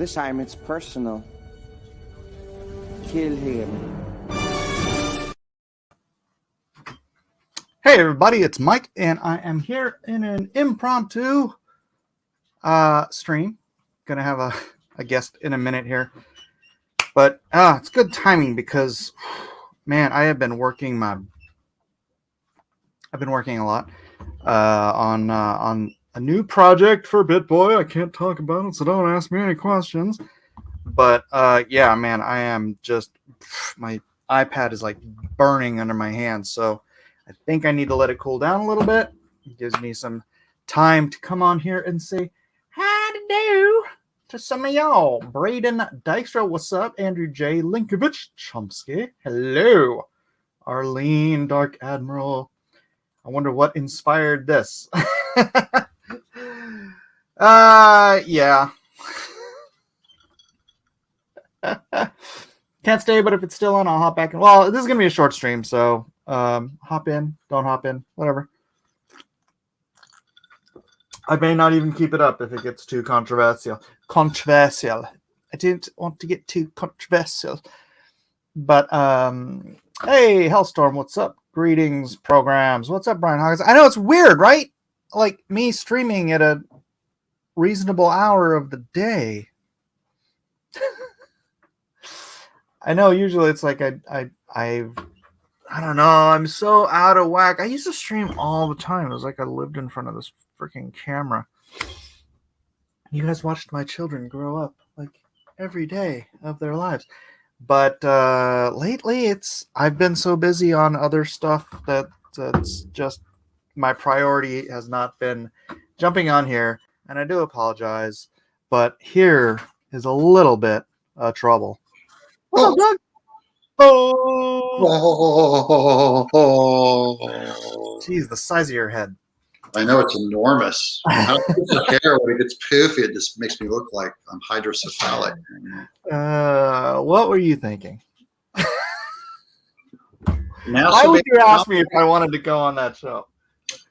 This time it's personal. Kill him. Hey everybody, it's Mike, and I am here in an impromptu stream. Gonna have a guest in a minute here, but it's good timing because, man, I've been working a lot on a new project for BitBoy. I can't talk about it, so don't ask me any questions. But yeah, man, I am just, my iPad is like burning under my hands, so I think I need to let it cool down a little bit. It gives me some time to come on here and say hi to do to some of y'all. Braden Dykstra, what's up? Andrew J. Linkovich Chomsky, hello. Arlene Dark Admiral, I wonder what inspired this. Yeah. Can't stay, but if it's still on, I'll hop back in. Well, this is gonna be a short stream, so hop in, don't hop in, whatever. I may not even keep it up if it gets too controversial. I didn't want to get too controversial. But hey, Hellstorm, what's up? Greetings, programs. What's up, Brian Hawkins? I know it's weird, right? Like me streaming at a reasonable hour of the day. I know usually it's like I don't know. I'm so out of whack. I used to stream all the time. It was like I lived in front of this freaking camera. You guys watched my children grow up like every day of their lives. But lately I've been so busy on other stuff that it's just my priority has not been jumping on here, and I do apologize. But here is a little bit of trouble. What's up, Doug? Oh, geez, the size of your head. I know, it's enormous. How the hair, when it gets poofy, it just makes me look like I'm hydrocephalic. What were you thinking? Why would you ask me if I wanted to go on that show?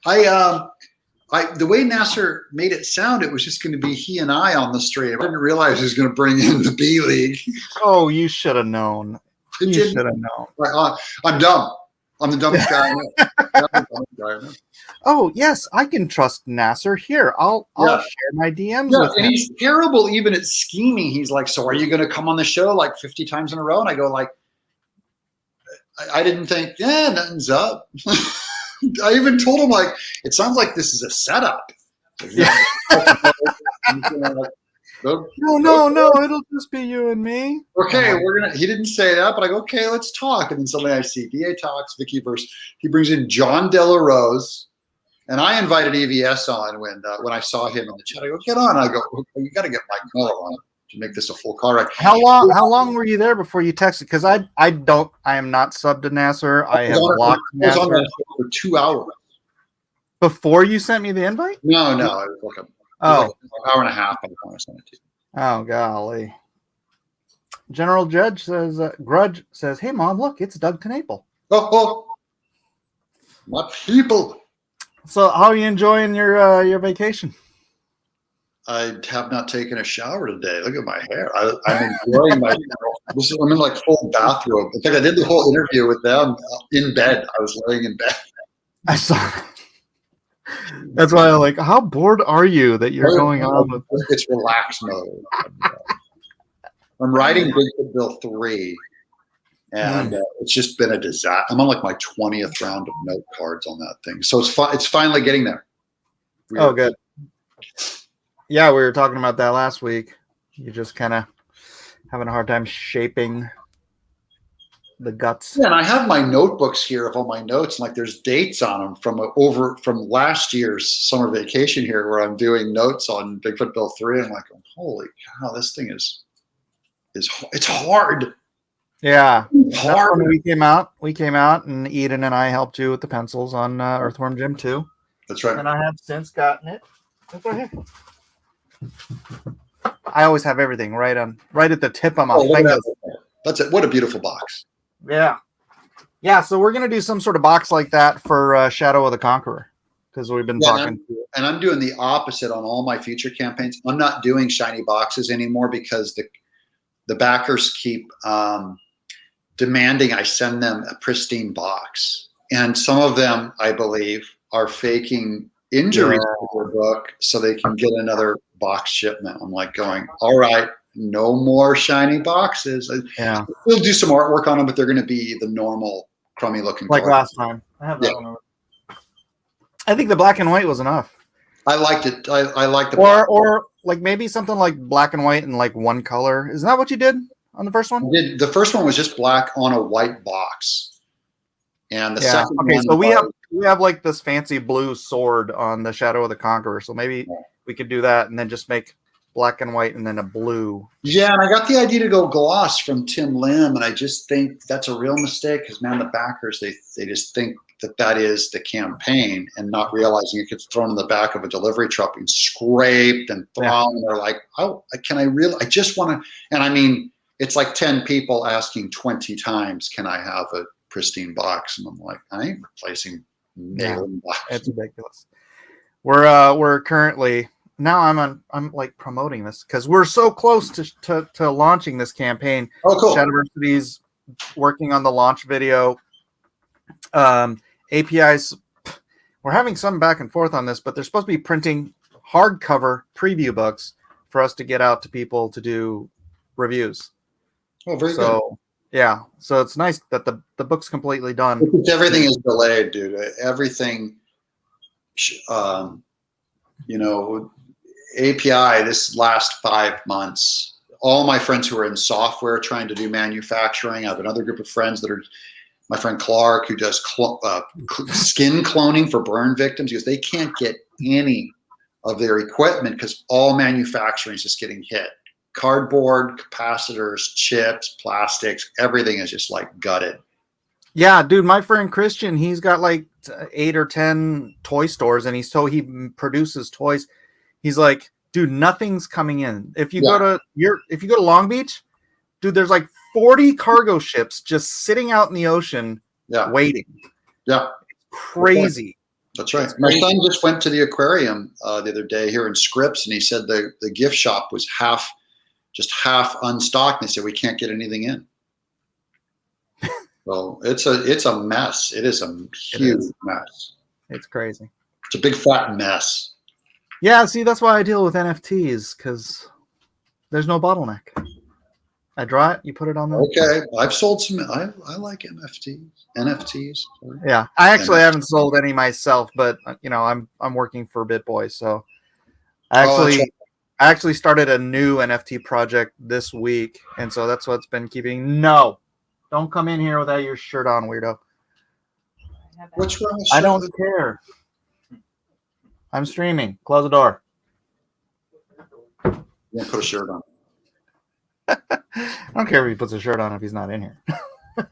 The way Nasser made it sound, it was just going to be he and I on the stream. I didn't realize he was going to bring in the B League. Oh, you should have known. You should have known. I'm dumb. I'm the dumbest guy I know. Oh, yes, I can trust Nasser. Here, I'll share my DMs with him. And he's terrible even at scheming. He's like, so are you going to come on the show like 50 times in a row? And I go like, I didn't think, nothing's up. I even told him, like, it sounds like this is a setup. Yeah. No, it'll just be you and me. Okay, he didn't say that, but I go, okay, let's talk. And then suddenly I see DA talks, Vicky Verse. He brings in John Dela Rose, and I invited EVS on when I saw him in the chat. I go, get on. I go, you got to get Mike Miller on to make this a full call, right? How long were you there before you texted? Because I am not subbed to Nasser. I have blocked Nasser. I was on for 2 hours. Before you sent me the invite? No, it was like an hour and a half by the time I sent it to you. Oh, golly. General Judge says, Grudge says, hey, Mom, look, it's Doug TenNapel. Oh, my people. So how are you enjoying your vacation? I have not taken a shower today. Look at my hair. I'm enjoying my I'm in like full bathrobe. In fact, I did the whole interview with them in bed. I was laying in bed. I saw that. That's why I'm like, how bored are you that you're going on with this? It's relaxed mode. I'm writing Bigfoot Bill 3, and it's just been a disaster. I'm on like my 20th round of note cards on that thing. So it's finally getting there. Oh, good. Yeah, we were talking about that last week. You're just kind of having a hard time shaping the guts. Yeah, and I have my notebooks here of all my notes, and like there's dates on them from last year's summer vacation here, where I'm doing notes on Bigfoot Bill 3. And I'm like, holy cow, this thing is it's hard. Yeah, hard. When we came out, and Eden and I helped you with the pencils on Earthworm Jim 2. That's right. And I have since gotten it. It's right here. I always have everything right at the tip of my finger. That's it. What a beautiful box. Yeah. So we're gonna do some sort of box like that for Shadow of the Conqueror, because we've been talking to and I'm doing the opposite on all my future campaigns. I'm not doing shiny boxes anymore because the backers keep demanding I send them a pristine box. And some of them, I believe, are faking injuries to their book so they can get another box shipment. I'm like going, all right, no more shiny boxes. Yeah. We'll do some artwork on them, but they're going to be the normal crummy looking Like card. last time. I have that one over. I think the black and white was enough. I liked it. I liked the or like maybe something like black and white and like one color. Isn't that what you did on the first one? The first one was just black on a white box, and the second one. So we have like this fancy blue sword on the Shadow of the Conqueror. So maybe we could do that and then just make black and white and then a blue. Yeah, and I got the idea to go gloss from Tim Lim, and I just think that's a real mistake because man, the backers they just think that is the campaign and not realizing it gets thrown in the back of a delivery truck and scraped and thrown. And they're like, oh, can I really? I just want to. And I mean, it's like 10 people asking 20 times, can I have a pristine box? And I'm like, I ain't replacing mailing boxes. It's ridiculous. We're currently now I'm like promoting this because we're so close to launching this campaign. Oh, cool. Shadowversity's working on the launch video. APIs, we're having some back and forth on this, but they're supposed to be printing hardcover preview books for us to get out to people to do reviews. Oh, very good. Yeah, so it's nice that the book's completely done. Because everything is delayed, dude. Everything, API this last 5 months. All my friends who are in software trying to do manufacturing. I have another group of friends that are. My friend Clark, who does skin cloning for burn victims, because they can't get any of their equipment because all manufacturing is just getting hit. Cardboard, capacitors, chips, plastics, everything is just like gutted. Yeah, dude, my friend Christian, he's got like 8 or 10 toy stores, and he produces toys. He's like, dude, nothing's coming in. If you go to Long Beach, dude, there's like 40 cargo ships just sitting out in the ocean waiting. Yeah. Crazy. That's right. My son just went to the aquarium the other day here in Scripps, and he said the gift shop was half unstocked. And they said, we can't get anything in. So it's a mess. It is a huge mess. It's crazy. It's a big fat mess. Yeah, see, that's why I deal with NFTs, because there's no bottleneck. I draw it, you put it on there. Okay, I've sold some. I like NFTs. Sorry. Yeah, I actually haven't sold any myself, but I'm working for BitBoy, so I actually started a new NFT project this week, and so that's what's been keeping. No, don't come in here without your shirt on, weirdo. What's wrong? I don't care. I'm streaming. Close the door. You won't put a shirt on. I don't care if he puts a shirt on if he's not in here.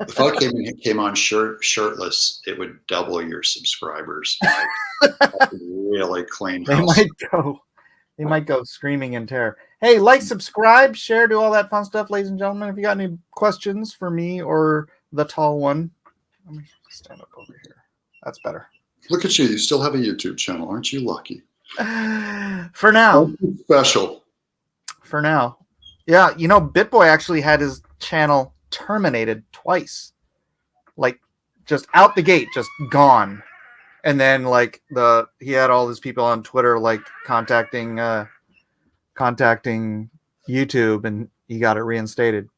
If I came on shirtless, it would double your subscribers. Really clean house. They might go screaming in terror. Hey, like, subscribe, share, do all that fun stuff, ladies and gentlemen. If you got any questions for me or the tall one, let me stand up over here. That's better. Look at you. You still have a YouTube channel. Aren't you lucky? For now. Special. For now. Yeah, BitBoy actually had his channel terminated twice. Like, just out the gate, just gone. And then, like, he had all these people on Twitter, like, contacting YouTube, and he got it reinstated.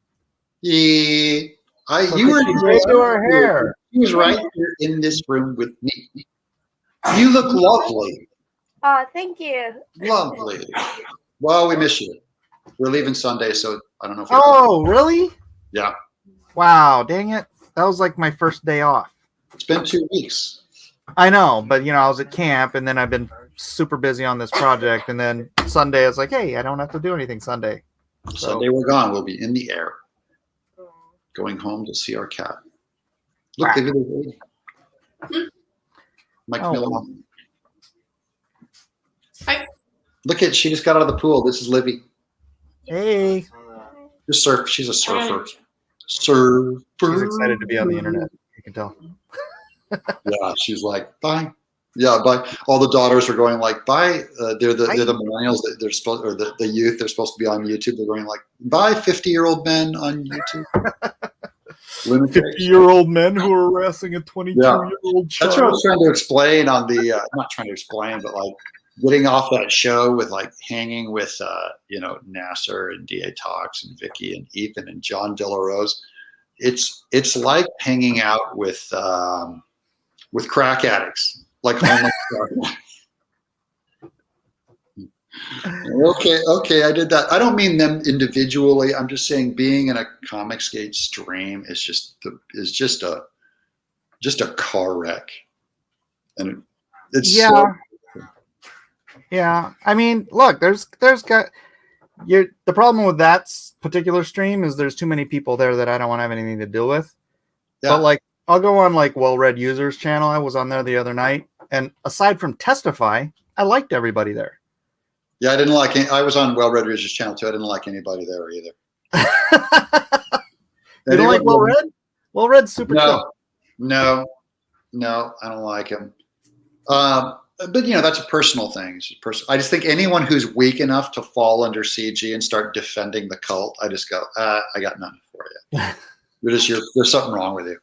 Yeah. You were to our hair. He was right here in this room with me. You look lovely. Oh, thank you. Lovely. Well, we miss you. We're leaving Sunday, so I don't know if really? Yeah. Wow, dang it. That was like my first day off. It's been 2 weeks. I know, but I was at camp, and then I've been super busy on this project, and then Sunday it's like, hey, I don't have to do anything Sunday. Sunday we're gone. We'll be in the air. Going home to see our cat. Look, give it a baby. Mike Miller. Hi. Look at, she just got out of the pool. This is Livy. Hey. She's a surfer. Surfer. She's excited to be on the internet. You can tell. Yeah, she's like, bye. Yeah, but all the daughters are going like, bye. They're the millennials that they're supposed, or the youth. They're supposed to be on YouTube. They're going like, bye, 50-year-old men on YouTube. 50-year-old men who are harassing a 22-year-old child. That's what I was trying to explain on the. Not trying to explain, but like getting off that show with like hanging with Nasser and DA Talks and Vicky and Ethan and John De La Rose. It's like hanging out with crack addicts. Like homeless. Okay, I did that. I don't mean them individually. I'm just saying being in a Comicsgate stream is just a car wreck, and it's yeah. I mean, look, there's got the problem with that particular stream is there's too many people there that I don't want to have anything to deal with. Yeah. But like, I'll go on like Well-Read Users channel. I was on there the other night, and aside from Testify, I liked everybody there. Yeah, I didn't like. I was on Well-Read Users channel too. I didn't like anybody there either. You don't like Well-Read? Well-Read's super chill. No, I don't like him. But that's a personal thing. I just think anyone who's weak enough to fall under CG and start defending the cult, I just go, I got nothing for you. There's something wrong with you.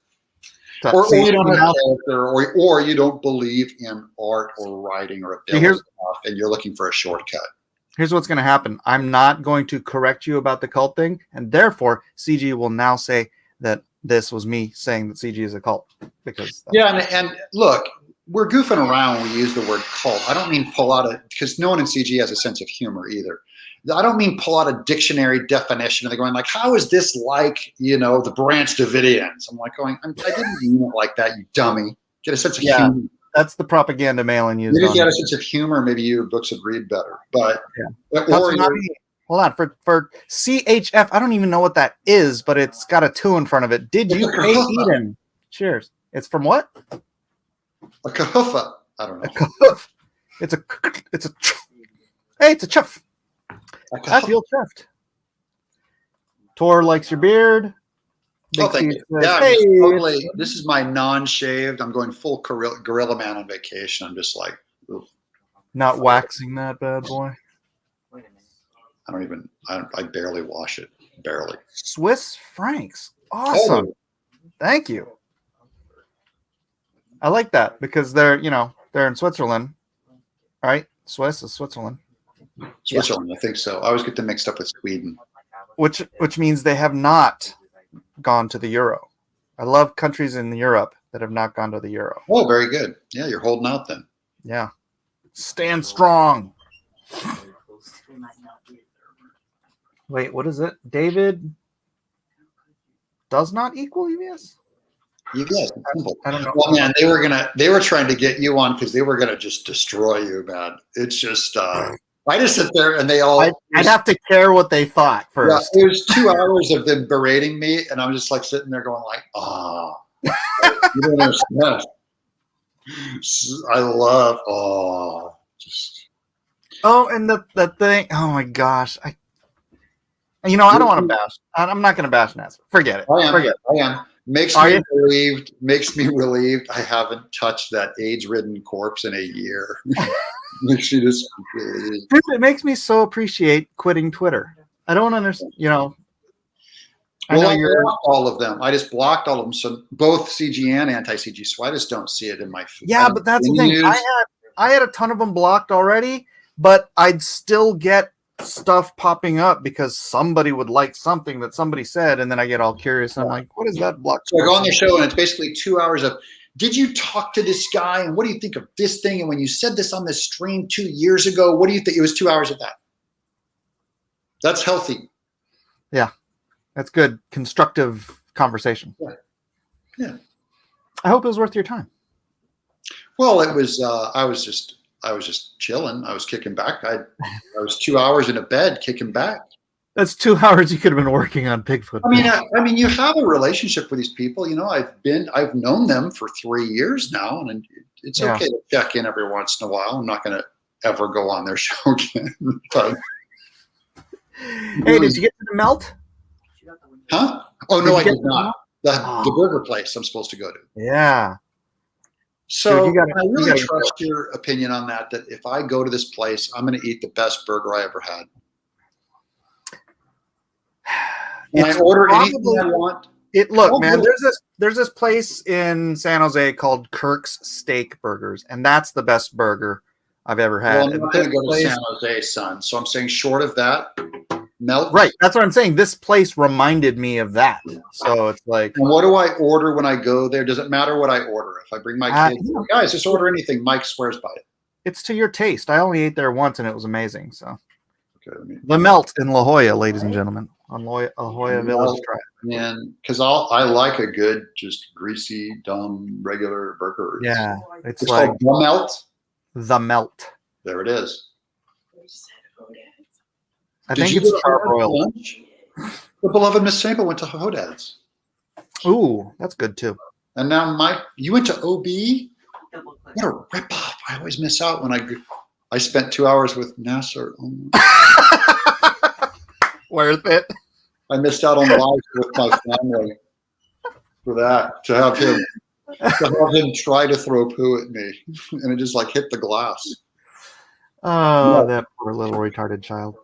Or you don't have character, or you don't believe in art or writing or ability enough, and you're looking for a shortcut. Here's what's going to happen. I'm not going to correct you about the cult thing, and therefore CG will now say that this was me saying that CG is a cult. Because and look, we're goofing around when we use the word cult. I don't mean pull out because no one in CG has a sense of humor either. I don't mean pull out a dictionary definition and they're going like, how is this like, the Branch Davidians? I'm like going, I didn't mean it like that, you dummy. Get a sense of humor. That's the propaganda Malin used. Maybe if you had a sense of humor, maybe your books would read better. But hold on, for CHF, I don't even know what that is, but it's got a 2 in front of it. Did you pay Eden? Cheers. It's from what? A kahuffa. I don't know. A kahuf. It's a chuff. I feel chuffed. Tor likes your beard. Thank you. This is my non-shaved. I'm going full gorilla man on vacation. I'm just like, oof. Not waxing that bad boy. I barely wash it. Barely. Swiss francs. Awesome. Oh. Thank you. I like that because they're in Switzerland, right? Swiss is Switzerland. Switzerland, I think so. I always get them mixed up with Sweden. Which means they have not gone to the euro. I love countries in Europe that have not gone to the euro. Oh, very good. Yeah, you're holding out then. Yeah. Stand strong. Wait, what is it? David does not equal EVS? EVS, simple. I don't know. Well, man, they were trying to get you on because they were gonna just destroy you, man. It's just I just sit there and they all. I'd have to care what they thought first. Yeah, it was 2 hours of them berating me, and I'm just like sitting there going like, you don't understand. I love and the thing. Oh my gosh, I don't want to bash. I'm not going to bash NASA. Forget it. I am. Makes me relieved. I haven't touched that AIDS-ridden corpse in a year. Makes me just relieved. Dude, it makes me so appreciate quitting Twitter. I don't understand. I blocked all of them. I just blocked all of them. So both CG and anti-CG. So I just don't see it in my feed. Yeah, but that's the thing. I had a ton of them blocked already, but I'd still get stuff popping up because somebody would like something that somebody said, and then I get all curious and I'm like, what is that block? So I go on the show and it's basically 2 hours of, did you talk to this guy and what do you think of this thing? And when you said this on this stream 2 years ago, what do you think? It was 2 hours of that. That's healthy. Yeah, that's good. Constructive conversation. Yeah. I hope it was worth your time. Well, it was. I was just chilling. I was kicking back. I was 2 hours in a bed kicking back. That's 2 hours you could have been working on Bigfoot. I mean, you have a relationship with these people. I've known them for 3 years now, and it's okay to check in every once in a while. I'm not going to ever go on their show again. But, hey, did you get to the melt? Huh? Oh no, I did not. The burger place I'm supposed to go to. Yeah. So Dude, I really trust your opinion on that. That if I go to this place, I'm going to eat the best burger I ever had. Can I order anything I want? Look, man, there's this place in San Jose called Kirk's Steak Burgers, and that's the best burger I've ever had. Well, I'm not going to go to San Jose, son. So I'm saying short of that, melt. Right, that's what I'm saying. This place reminded me of that. So it's like, and what do I order when I go there? Does it matter what I order? If I bring my kids, guys, just order anything. Mike swears by it. It's to your taste. I only ate there once, and it was amazing. So, okay, the Melt in La Jolla, ladies and gentlemen, on La Jolla Village Drive. Man, because I like a good, just greasy, dumb, regular burger. Yeah, it's like called The Melt. The Melt. There it is. I think it's charbroiled. The beloved Miss Sample went to Hodad's. Ooh, that's good too. And now Mike, you went to OB? What a ripoff! I always miss out when I spent 2 hours with Nasser. Worth it. I missed out on life with my family for that. To have him try to throw poo at me, and it just like hit the glass. Oh, that poor little retarded child.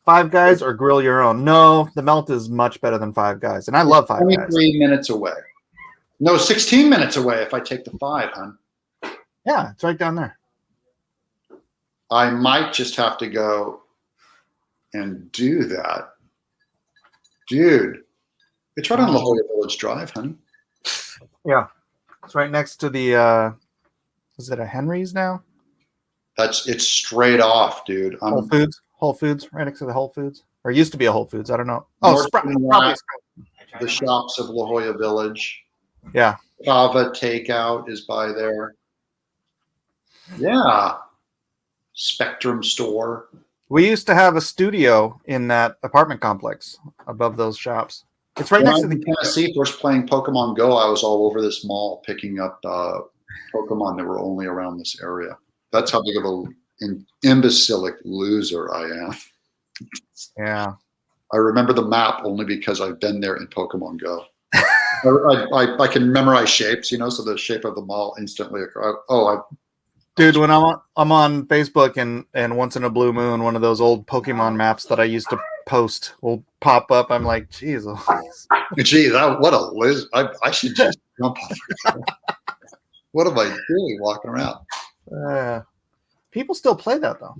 Five Guys or grill your own? No, the Melt is much better than Five Guys, and I love Five Guys. 23 minutes away. No, 16 minutes away if I take the 5, hon. Yeah, it's right down there. I might just have to go and do that. Dude, it's right on La Jolla Village Drive, honey. Yeah. It's right next to the, is it a Henry's now? It's straight off, dude. Whole Foods, right next to the Whole Foods. Or it used to be a Whole Foods. I don't know. Oh, probably the shops of La Jolla Village. Yeah. Kava Takeout is by there. Yeah. Spectrum Store. We used to have a studio in that apartment complex above those shops. It's right next to the Tennessee. First playing Pokemon Go, I was all over this mall picking up Pokemon that were only around this area. That's how big of an imbecilic loser I am. Yeah. I remember the map only because I've been there in Pokemon Go. I can memorize shapes, so the shape of the mall instantly. Dude, when I'm on Facebook and once in a blue moon, one of those old Pokemon maps that I used to post will pop up. I'm like, geez, what a loser! I should just jump off. What am I doing walking around? People still play that though.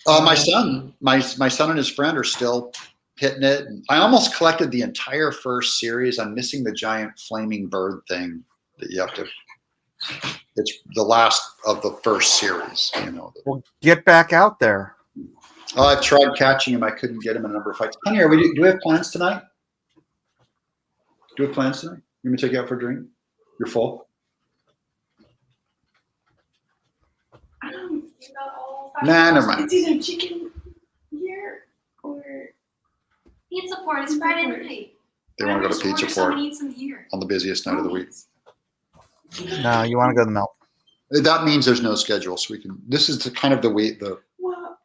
My son and his friend are still hitting it. I almost collected the entire first series. I'm missing the giant flaming bird thing that you have to. It's the last of the first series. Well, get back out there. Oh, I've tried catching him. I couldn't get him in a number of fights. Honey, do we have plans tonight? You want me to take you out for a drink? You're full? Nah, never mind. It's either chicken here or pizza port. It's Friday night. They want to go to pizza port on the busiest night of the week. No, you want to go to the Melt. That means there's no schedule, so we can. This is kind of the week. Well,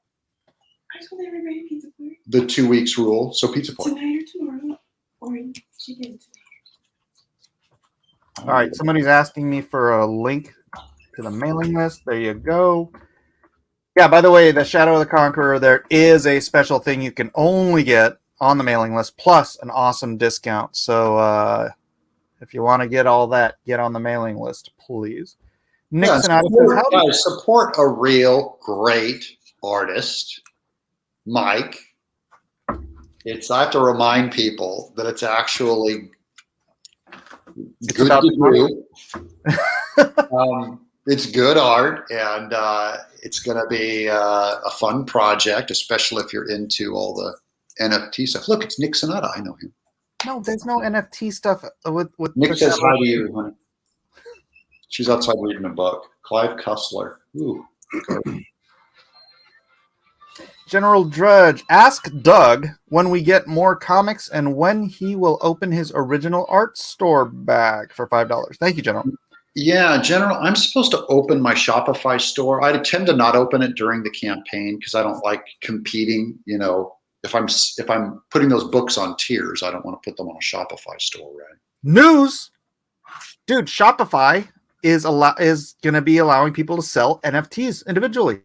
I told everybody pizza port. The 2 weeks rule. So pizza port tonight or tomorrow, or chicken tonight. All right, somebody's asking me for a link to the mailing list. There you go. Yeah, by the way, the Shadow of the Conqueror, there is a special thing you can only get on the mailing list, plus an awesome discount. So if you want to get all that, get on the mailing list, please. Nixon support a real great artist, Mike. I have to remind people that it's actually good to do. It's good art, and it's going to be a fun project, especially if you're into all the NFT stuff. Look, it's Nick Sonata. I know him. No, there's no NFT stuff with Nick says hi to you, honey. She's outside reading a book. Clive Cussler. Ooh. General Drudge, ask Doug when we get more comics and when he will open his original art store bag for $5. Thank you, General. Yeah, General, I'm supposed to open my Shopify store. I tend to not open it during the campaign because I don't like competing. If I'm putting those books on tiers, I don't want to put them on a Shopify store, right? News. dude, Shopify is going to be allowing people to sell NFTs individually.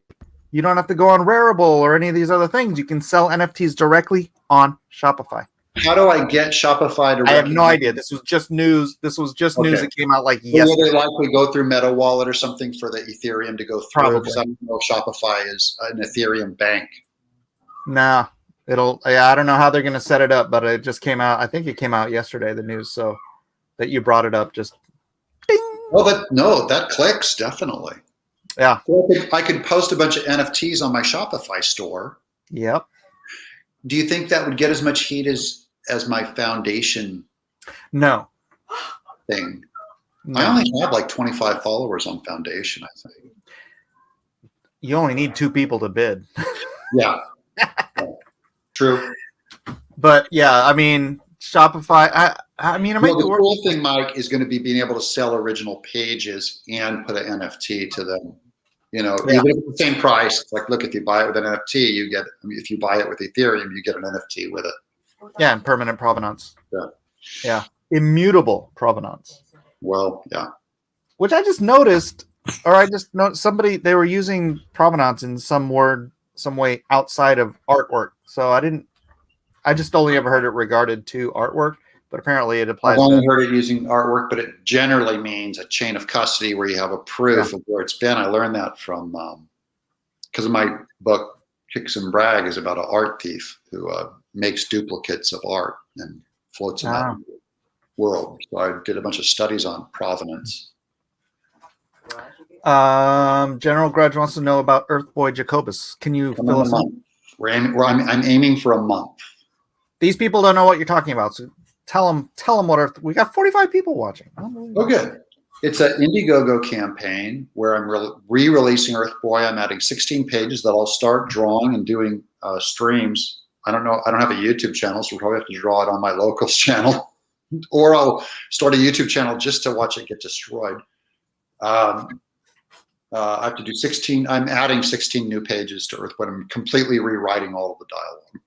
You don't have to go on Rarible or any of these other things. You can sell NFTs directly on Shopify. How do I get Shopify to? I have no idea. This was just news. This was just news that came out like yesterday. Will they likely go through Meta Wallet or something for the Ethereum to go through? Probably. Because I don't know if Shopify is an Ethereum bank. Nah, I don't know how they're going to set it up, but it just came out. I think it came out yesterday, the news. So that you brought it up, just ding. Well, that clicks definitely. Yeah. So I could post a bunch of NFTs on my Shopify store. Yep. Do you think that would get as much heat as my foundation? No. Thing. No. I only have like 25 followers on foundation, I think. You only need 2 people to bid. Yeah. True. But yeah, I mean, Shopify, I mean, the cool thing, Mike, is going to be being able to sell original pages and put an NFT to them. Even at the same price. It's like, look, if you buy it with an NFT, you get. If you buy it with Ethereum, you get an NFT with it. Yeah, and permanent provenance. Yeah. Yeah, immutable provenance. Well, yeah. Which I just noticed, or I just noticed they were using provenance in some way outside of artwork. So I just only ever heard it regarded to artwork, but apparently it applies. I've only heard it using artwork, but it generally means a chain of custody where you have a proof of where it's been. I learned that from because my book Kicks and Brag is about an art thief who makes duplicates of art and floats in that world. So I did a bunch of studies on provenance. General Grudge wants to know about Earthboy Jacobus. Can you fill us in? I'm aiming for a month. These people don't know what you're talking about, so tell them what we got 45 people watching. Oh, good. It's an Indiegogo campaign where I'm re-releasing Earthboy. I'm adding 16 pages that I'll start drawing and doing streams. I don't know. I don't have a YouTube channel, so we'll probably have to draw it on my locals channel, or I'll start a YouTube channel just to watch it get destroyed. I have to do 16. I'm adding 16 new pages to Earthboy. I'm completely rewriting all of the dialogue.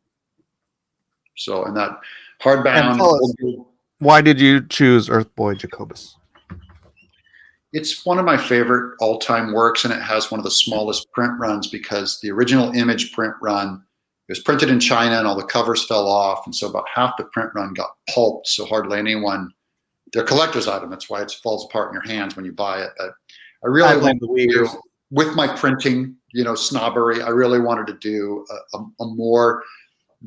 So, and that hardbound. Why did you choose Earthboy Jacobus? It's one of my favorite all-time works, and it has one of the smallest print runs because the original image print run, it was printed in China and all the covers fell off. And so about half the print run got pulped. So hardly anyone, they're collector's item. That's why it falls apart in your hands when you buy it. But I really wanted to do, with my printing, snobbery, I really wanted to do a more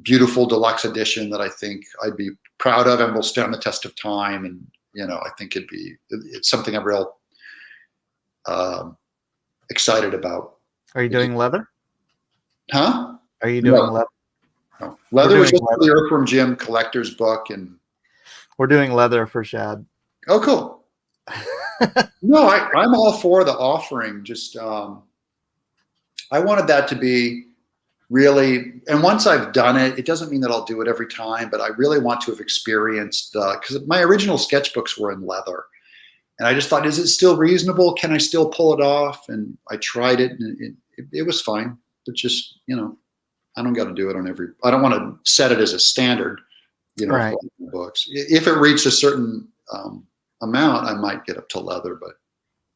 beautiful deluxe edition that I think I'd be proud of and will stand the test of time. And, I think it's something I'm real excited about. Are you doing leather? Huh? Are you doing leather? No. Leather was just the Earthworm Jim collector's book, and we're doing leather for Shad. Oh, cool. No, I'm all for the offering. Just I wanted that to be really, and once I've done it, it doesn't mean that I'll do it every time, but I really want to have experienced because my original sketchbooks were in leather. And I just thought, is it still reasonable? Can I still pull it off? And I tried it, and it was fine. But just, I don't got to do it on I don't want to set it as a standard, right. For books. If it reached a certain amount, I might get up to leather, but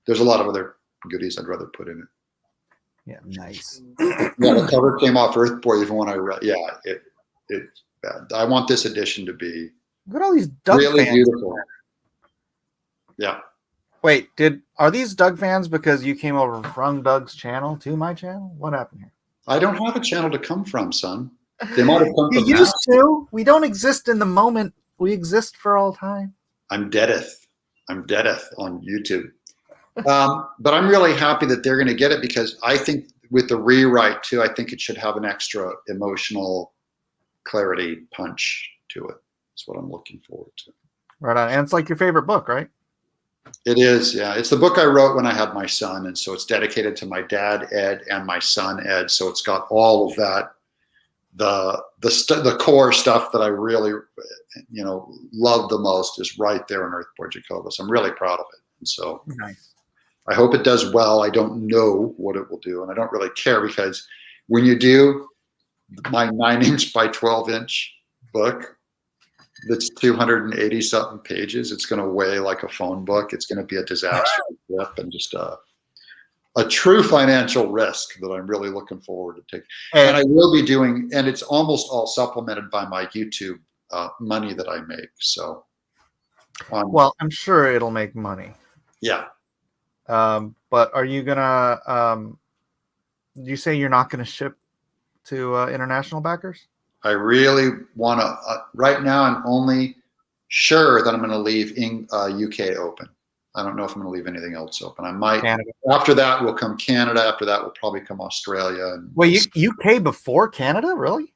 there's a lot of other goodies I'd rather put in it. Yeah, nice. Yeah, the cover came off Earthboy even when I read. Yeah, it's bad. I want this edition to be look at all these Doug really fans. Beautiful. Yeah. Wait, are these Doug fans because you came over from Doug's channel to my channel? What happened here? I don't have a channel to come from, son. They might have come from You used to. We don't exist in the moment. We exist for all time. I'm deadeth on YouTube. But I'm really happy that they're going to get it because I think with the rewrite too, I think it should have an extra emotional clarity punch to it. That's what I'm looking forward to. Right on. And it's like your favorite book, right? It is, yeah. It's the book I wrote when I had my son, and so it's dedicated to my dad, Ed, and my son, Ed. So it's got all of that, the core stuff that I really, love the most is right there in Earthboy Jacobus. I'm really proud of it, and so nice. I hope it does well. I don't know what it will do, and I don't really care because when you do my 9-inch by 12-inch book, that's 280 something pages. It's going to weigh like a phone book. It's going to be a disaster flip and just a true financial risk that I'm really looking forward to taking. And I will be doing, and it's almost all supplemented by my YouTube money that I make. So, well, I'm sure it'll make money. Yeah. But are you gonna? You say you're not gonna ship to international backers? I really want to. Right now, I'm only sure that I'm going to leave UK open. I don't know if I'm going to leave anything else open. I might. Canada. After that will come Canada. After that will probably come Australia. And wait, UK before Canada, really?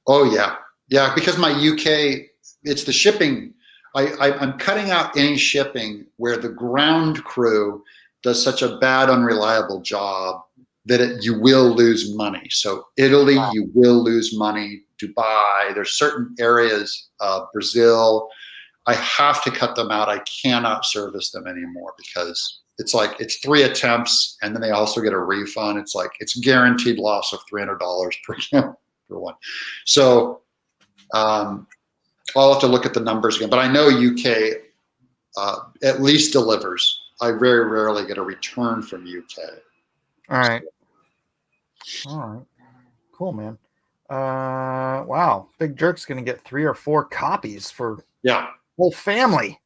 Oh yeah, yeah. Because my UK, it's the shipping. I'm cutting out any shipping where the ground crew does such a bad, unreliable job that you will lose money. So Italy, you will lose money. Dubai, there's certain areas, Brazil, I have to cut them out. I cannot service them anymore because it's like, it's 3 attempts and then they also get a refund. It's like, it's guaranteed loss of $300 per account for one. So I'll have to look at the numbers again, but I know UK at least delivers. I very rarely get a return from UK. All right. All right. Cool, man. Wow. Big Jerk's going to get 3 or 4 copies for whole family.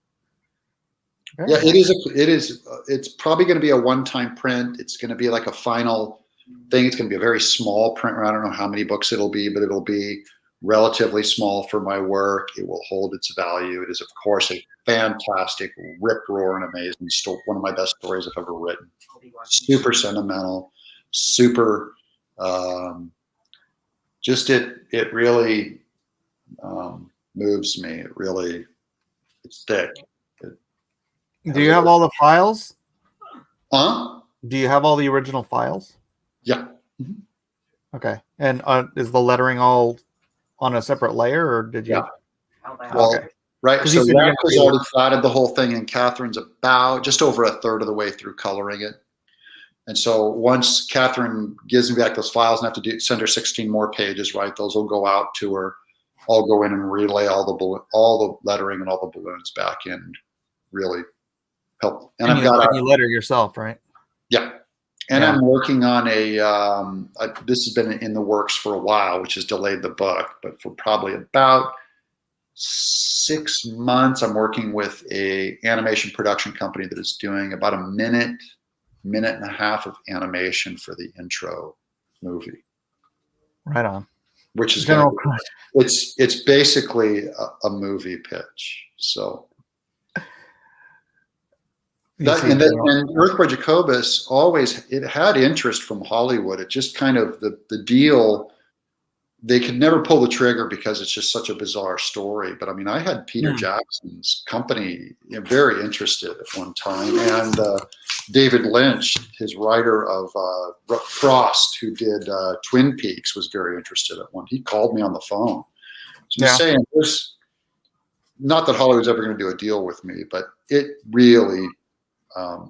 Very nice. It is. It's probably going to be a one-time print. It's going to be like a final thing. It's going to be a very small print. I don't know how many books it'll be, but it'll be relatively small for my work. It will hold its value. It is, of course, a fantastic, rip-roaring, amazing story. One of my best stories I've ever written. Super sentimental, super. It really moves me. It really, it's thick. Do you have all the files? Huh? Do you have all the original files? Yeah. Mm-hmm. Okay. And is the lettering all on a separate layer, or did you? Yeah. Well, okay. Right. So Rex has already platted the whole thing, and Catherine's about just over a third of the way through coloring it. And so once Catherine gives me back those files, and I have to send her 16 more pages, right? Those will go out to her. I'll go in and relay all the lettering and all the balloons back in. Really help. And I've got you letter yourself, right? Yeah. And I'm working on this has been in the works for a while, which has delayed the book, but for probably about 6 months, I'm working with a animation production company that is doing about a minute and a half of animation for the intro movie. Right on. Which is it's basically a movie pitch. So and Earthboy Jacobus it had interest from Hollywood. It just kind of the deal. They could never pull the trigger because it's just such a bizarre story. But I mean, I had Peter Jackson's company very interested at one time, and David Lynch, his writer of Frost, who did Twin Peaks, was very interested at one. He called me on the phone. So I'm saying, not that Hollywood's ever going to do a deal with me, but it really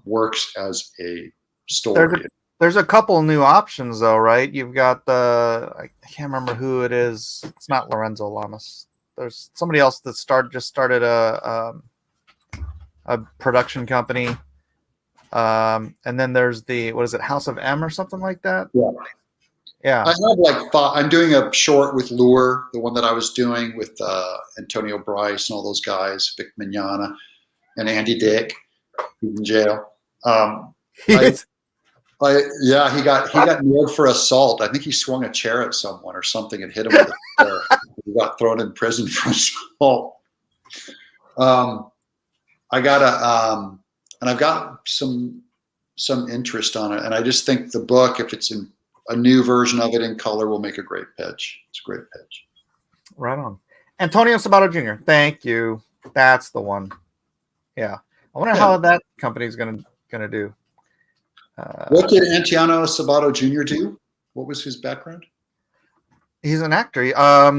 works as a story. There's a couple new options though, right? You've got I can't remember who it is. It's not Lorenzo Lamas. There's somebody else that just started a production company. And then there's what is it, House of M or something like that? Yeah. Yeah. I have I'm doing a short with Lure, the one that I was doing with Antonio Bryce and all those guys, Vic Mignogna and Andy Dick, who's in jail. He got nailed for assault. I think he swung a chair at someone or something and hit him with a chair. He got thrown in prison for assault. I've got some interest on it, and I just think the book, if it's in a new version of it in color, will make a great pitch. It's a great pitch. Right on. Antonio Sabato Jr. Thank you. That's the one. Yeah. I wonder how that company's gonna do. What did Antonio Sabato Jr. do? What was his background? He's an actor. I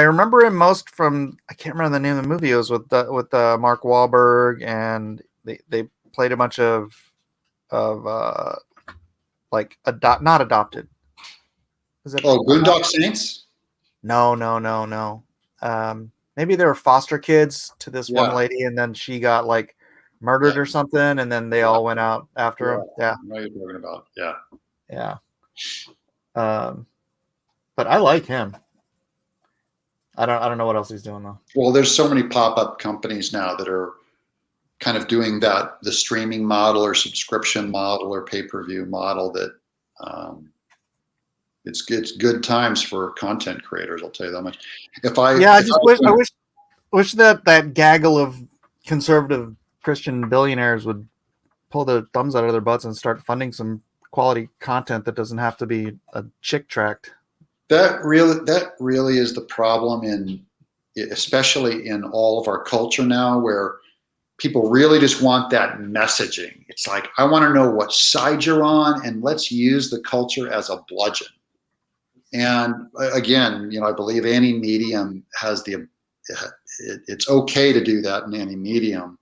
remember him most from, I can't remember the name of the movie. It was with Mark Wahlberg, and they played a bunch of like not adopted. Is it? Boondock Saints? No. maybe they were foster kids to this one Yeah. lady, and then she got like murdered or something, and then they all went out after him. Yeah, I know what you're talking about. Yeah. yeah. But I like him. I don't know what else he's doing though. Well, there's so many pop-up companies now that are kind of doing that, the streaming model or subscription model or pay-per-view model that it's good times for content creators. I'll tell you that much. I wish that gaggle of conservative Christian billionaires would pull their thumbs out of their butts and start funding some quality content that doesn't have to be a chick tract. That really is the problem especially in all of our culture now, where people really just want that messaging. It's like, I want to know what side you're on, and let's use the culture as a bludgeon. And again, I believe any medium has it's okay to do that in any medium,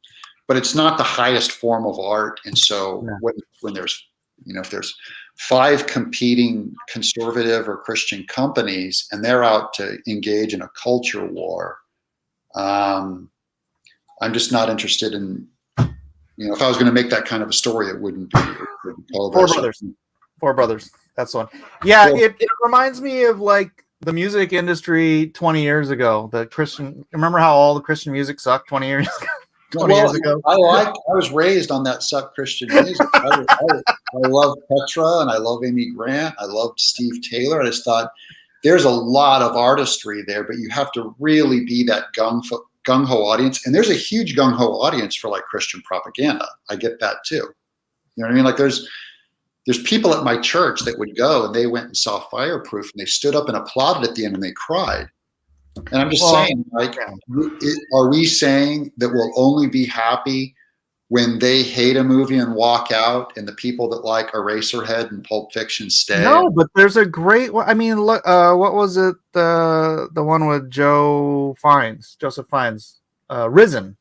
but it's not the highest form of art. And so when there's, if there's 5 competing conservative or Christian companies and they're out to engage in a culture war, I'm just not interested in, if I was going to make that kind of a story, it wouldn't be Four Brothers. That's the one. Yeah, it reminds me of like the music industry 20 years ago. Remember how all the Christian music sucked 20 years ago? I was raised on that suck Christian music. I love Petra and I love Amy Grant. I loved Steve Taylor. I just thought there's a lot of artistry there, but you have to really be that gung-ho audience. And there's a huge gung-ho audience for like Christian propaganda. I get that too. You know what I mean? Like there's people at my church that would go and they went and saw Fireproof and they stood up and applauded at the end and they cried. And I'm just saying, like, are we saying that we'll only be happy when they hate a movie and walk out, and the people that like Eraserhead and Pulp Fiction stay? No, but there's a great one. I mean, look, what was it? The one with Joseph Fiennes, Risen.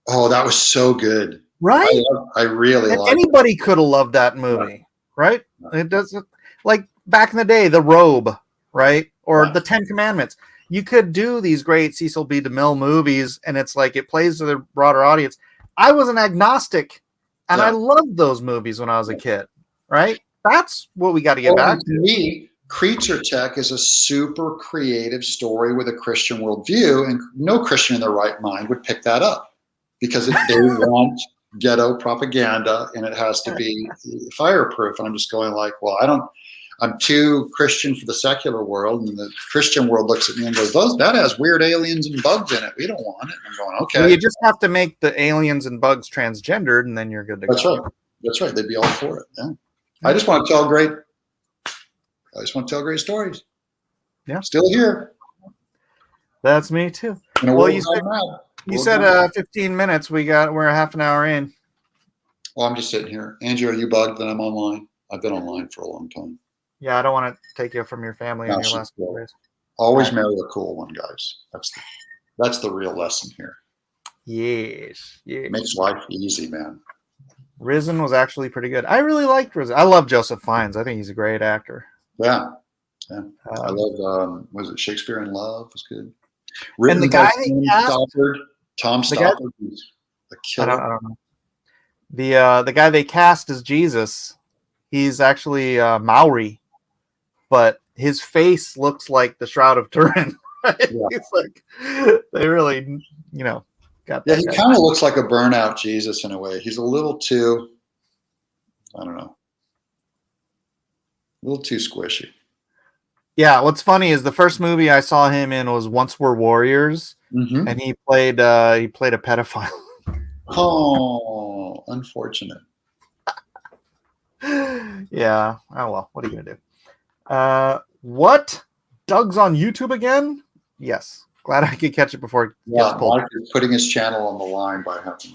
Oh, that was so good. Right? I really like anybody could have loved that movie, right? It doesn't, like back in the day, The Robe, right? Or The Ten Commandments. You could do these great Cecil B. DeMille movies, and it's like it plays to the broader audience. I was an agnostic, and I loved those movies when I was a kid, right? That's what we got to get back to. Me, Creature Tech is a super creative story with a Christian worldview, and no Christian in their right mind would pick that up because they want ghetto propaganda, and it has to be fireproof. And I'm just going like, well, I'm too Christian for the secular world, and the Christian world looks at me and goes, that has weird aliens and bugs in it. We don't want it. And I'm going, okay. Well, you just have to make the aliens and bugs transgendered, and then you're good to go. That's right. That's right. They'd be all for it. Yeah. I just want to tell great stories. Yeah. Still here. That's me too. Well, you said 15 minutes. We're a half an hour in. Well, I'm just sitting here. Angie, are you bugged that I'm online? I've been online for a long time. Yeah, I don't want to take you from your family in your last couple days. Always marry a cool one, guys. That's the real lesson here. Yes. Makes life easy, man. Risen was actually pretty good. I really liked Risen. I love Joseph Fiennes. I think he's a great actor. Yeah. I love. Was it Shakespeare in Love? Was good. And the guy Tom Stoppard, who's a killer. I don't know. The guy they cast as Jesus, he's actually Maori, but his face looks like the Shroud of Turin. Right? Yeah. It's like they really, got that. Yeah, he kind of looks like a burnout Jesus in a way. He's a little too, I don't know, a little too squishy. Yeah, what's funny is the first movie I saw him in was Once We're Warriors, and he played a pedophile. Oh, unfortunate. Yeah. Oh well. What are you gonna do? What? Doug's on YouTube again? Yes. Glad I could catch it before it gets pulled. Mark is putting his channel on the line by having.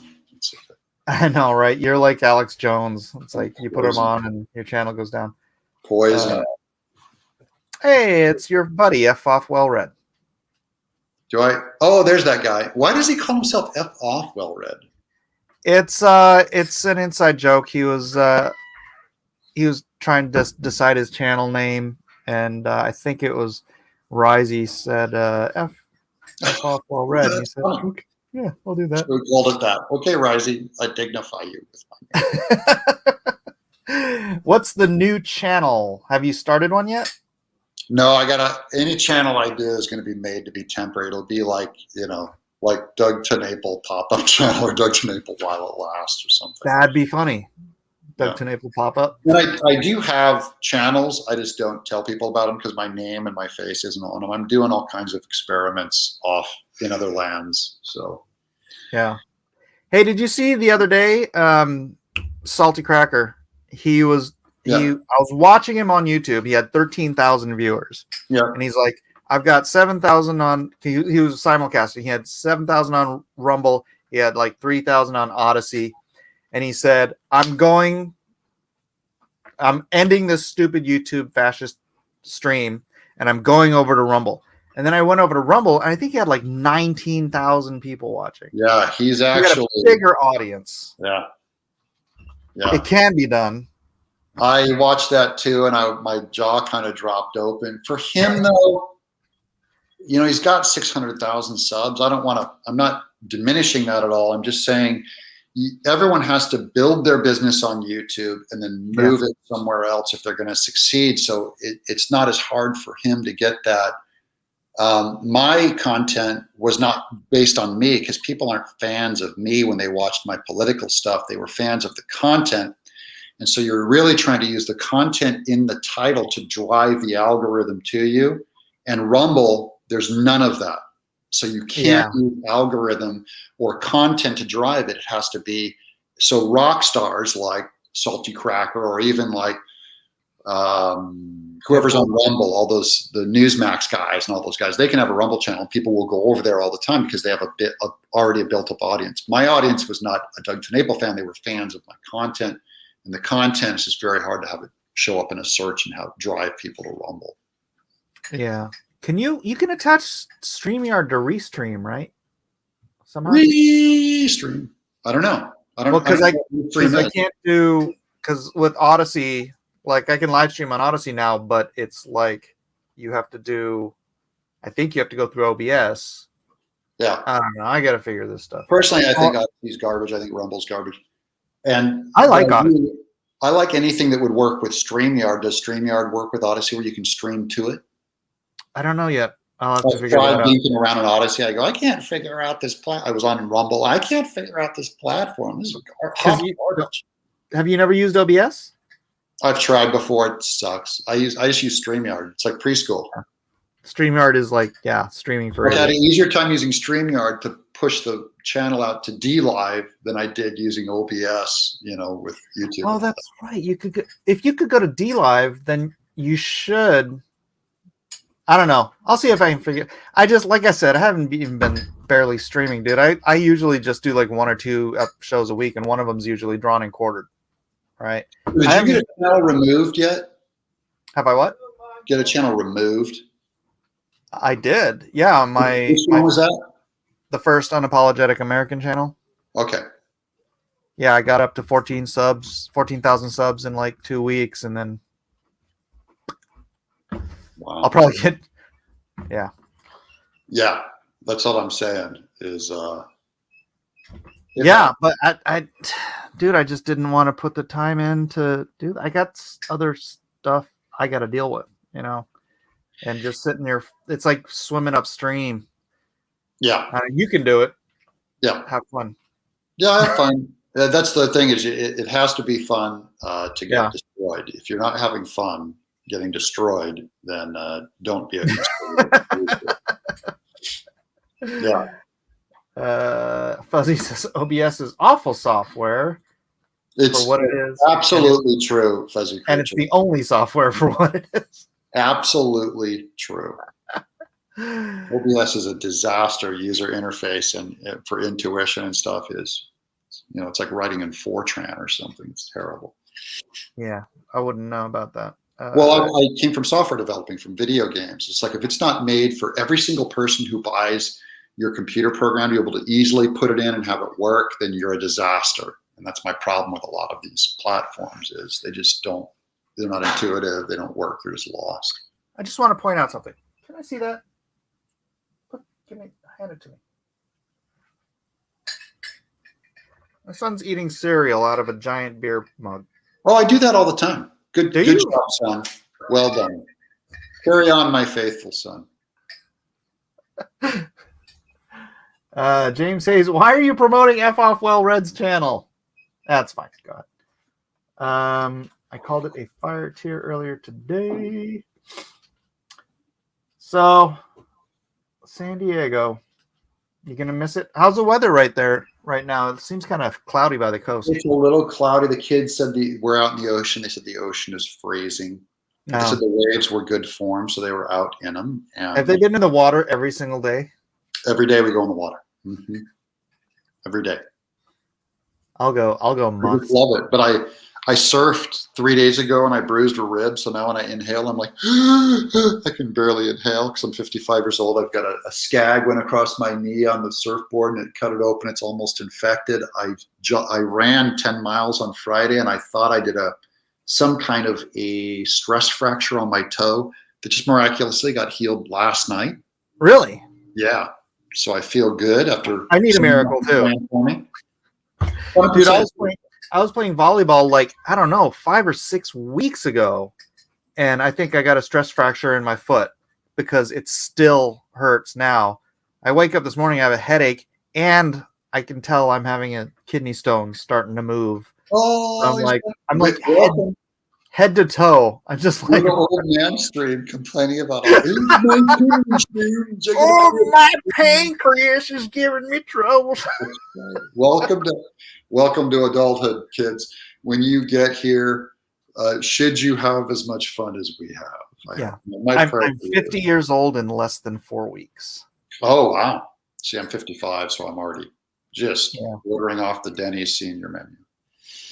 I know, right? You're like Alex Jones. It's like you put him on and your channel goes down. Poison. Hey, it's your buddy F off well read. Do I? Oh, there's that guy. Why does he call himself F off well read? It's an inside joke. He was trying to decide his channel name, and I think it was Risey said All red. And he said, okay, yeah, we'll do that. We called it that. Okay, Risey, I dignify you with my name. What's the new channel? Have you started one yet? No, any channel I do is going to be made to be temporary. It'll be like, like Doug TenNapel pop-up channel or Doug TenNapel while it lasts or something. That'd be funny. Doug TenNapel pop-up. And I do have channels. I just don't tell people about them because my name and my face isn't on them. I'm doing all kinds of experiments off in other lands. So, yeah. Hey, did you see the other day, Salty Cracker? I was watching him on YouTube. He had 13,000 viewers. Yeah. And he's like, I've got 7,000 on, he was simulcasting. He had 7,000 on Rumble. He had like 3,000 on Odyssey. And he said, I'm ending this stupid YouTube fascist stream and I'm going over to Rumble. And then I went over to Rumble and I think he had like 19,000 people watching. Yeah, he's actually a bigger audience. Yeah. Yeah. It can be done. I watched that too, and my jaw kind of dropped open. For him, though, he's got 600,000 subs. I'm not diminishing that at all. I'm just saying everyone has to build their business on YouTube and then move it somewhere else if they're going to succeed. So it's not as hard for him to get that. My content was not based on me because people aren't fans of me when they watched my political stuff. They were fans of the content. And so you're really trying to use the content in the title to drive the algorithm to you. And Rumble, there's none of that. So you can't use algorithm or content to drive it. It has to be, so rock stars like Salty Cracker or even like whoever's on Rumble, all those, the Newsmax guys and all those guys, they can have a Rumble channel. People will go over there all the time because they have already a built up audience. My audience was not a Doug TenNapel fan. They were fans of my content. And the content is just very hard to have it show up in a search and drive people to Rumble. Yeah. You can attach StreamYard to Restream, right? Somehow? Restream. I don't know. Because I can't do, because with Odyssey, like I can live stream on Odyssey now, but it's like you have to do, I think you have to go through OBS. Yeah. I don't know. I got to figure this stuff. Personally, I think Odyssey's garbage. I think Rumble's garbage. And I like Odyssey. I like anything that would work with StreamYard. Does StreamYard work with Odyssey where you can stream to it? I don't know yet. I'll have to figure that out. Dinking around on Odyssey. I go, I can't figure out this I was on Rumble. I can't figure out this platform. This is garbage. Have you never used OBS? I've tried before. It sucks. I just use StreamYard. It's like preschool. StreamYard is like, streaming for I had an easier time using StreamYard to push the channel out to DLive than I did using OBS, with YouTube. Oh, that's right. If you could go to DLive, then you should. I don't know. I'll see if I can figure. Like I said, I haven't even been barely streaming, dude. I usually just do like 1 or 2 shows a week, and one of them's usually drawn and quartered. Right? Did you get a channel removed yet? Have I what? Get a channel removed? I did. Yeah, Which one was that? The first Unapologetic American channel. Okay. Yeah, I got up to 14,000 subs in like 2 weeks, and then wow. I'll probably get. Yeah. Yeah, that's all I'm saying is. Yeah, but dude, I just didn't want to put the time in to do that. I got other stuff I got to deal with, and just sitting there. It's like swimming upstream. Yeah. You can do it. Yeah. Have fun. Yeah, have fun. That's the thing is it has to be fun to get destroyed. If you're not having fun getting destroyed, then don't be a Yeah. Fuzzy says OBS is awful software It's for what it is. Absolutely true, Fuzzy Creature. And it's the only software for what it is. Absolutely true. OBS is a disaster user interface, and for intuition and stuff is, it's like writing in Fortran or something. It's terrible. Yeah, I wouldn't know about that. Well, I came from software developing, from video games. It's like if it's not made for every single person who buys your computer program to be able to easily put it in and have it work, then you're a disaster. And that's my problem with a lot of these platforms is they're not intuitive. They don't work. They're just lost. I just want to point out something. Can I see that? Hand it to me. My son's eating cereal out of a giant beer mug. Oh, I do that all the time. Good Do you? job, son. Well done. Carry on, my faithful son. James says, why are you promoting F Off Well Red's channel? That's fine. Go ahead. I called it a fire tier earlier today. So, San Diego, you going to miss it? How's the weather right there right now? It seems kind of cloudy by the coast. It's a little cloudy. The kids said we're out in the ocean. They said the ocean is freezing. They said the waves were good form, so they were out in them. And have they been in the water every single day? Every day we go in the water. Mm-hmm. Every day. I'll go I months. love it. But I surfed 3 days ago and I bruised a rib. So now when I inhale, I'm like, I can barely inhale because I'm 55 years old. I've got a scag went across my knee on the surfboard and it cut it open. It's almost infected. I ran 10 miles on Friday and I thought I did some kind of a stress fracture on my toe that just miraculously got healed last night. Really? Yeah. So I feel good after. I need a miracle too. Dude, I was playing volleyball like, I don't know, 5 or 6 weeks ago. And I think I got a stress fracture in my foot because it still hurts now. I wake up this morning, I have a headache, and I can tell I'm having a kidney stone starting to move. Oh, I'm like head to toe. I'm just like an old man stream complaining about my pancreas is giving me trouble. Welcome to adulthood, kids. When you get here, should you have as much fun as we have? I'm 50 years old in less than 4 weeks. Oh, wow. See, I'm 55, so I'm already just ordering off the Denny's senior menu.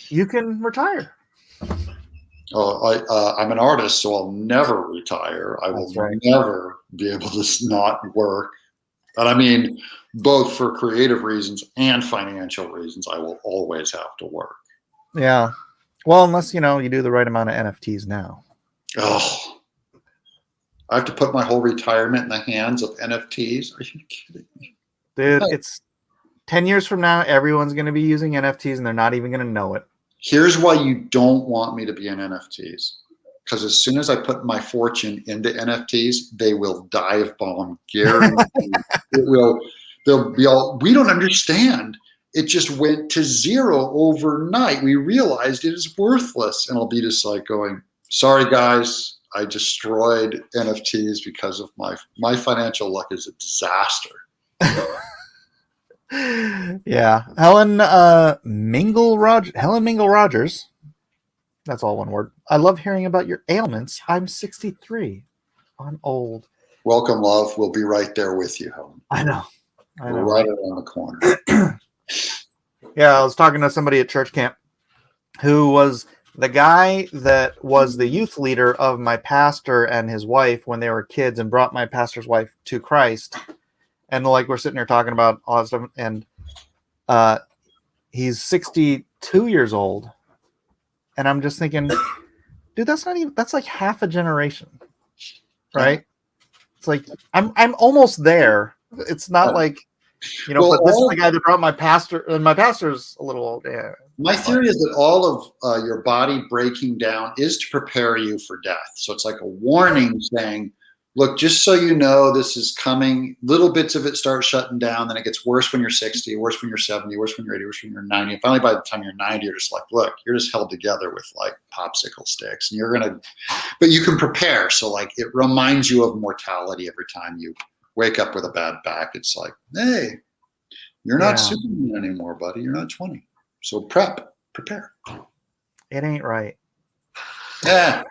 You can retire. Oh, I'm an artist, so I'll never retire. I will never be able to not work. And I mean, both for creative reasons and financial reasons, I will always have to work. Yeah. Well, unless, you do the right amount of NFTs now. Oh, I have to put my whole retirement in the hands of NFTs. Are you kidding me? Dude, it's 10 years from now, everyone's going to be using NFTs and they're not even going to know it. Here's why you don't want me to be in NFTs. Because as soon as I put my fortune into NFTs, they will dive bomb. Guaranteed. They'll be all, we don't understand. It just went to zero overnight. We realized it is worthless. And I'll be just like going, sorry guys, I destroyed NFTs because of my financial luck is a disaster. Yeah. Helen Mingle Rogers. That's all one word. I love hearing about your ailments. I'm 63. I'm old. Welcome, love. We'll be right there with you, Helen. I know. We're right around the corner. Yeah, I was talking to somebody at church camp who was the guy that was the youth leader of my pastor and his wife when they were kids and brought my pastor's wife to Christ. And like we're sitting here talking about all that stuff, and he's 62 years old. And I'm just thinking, dude, that's like half a generation. Right? It's like I'm almost there. It's not like, but this is the guy that brought my pastor, and my pastor's a little old. Yeah. My theory is that all of your body breaking down is to prepare you for death. So it's like a warning saying, look, just so you know, this is coming. Little bits of it start shutting down. Then it gets worse when you're 60, worse when you're 70, worse when you're 80, worse when you're 90. And finally, by the time you're 90, you're just like, look, you're just held together with like popsicle sticks. And but you can prepare. So like it reminds you of mortality every time you wake up with a bad back. It's like, hey, you're not Superman anymore, buddy. You're not 20. So prepare. It ain't right. Yeah.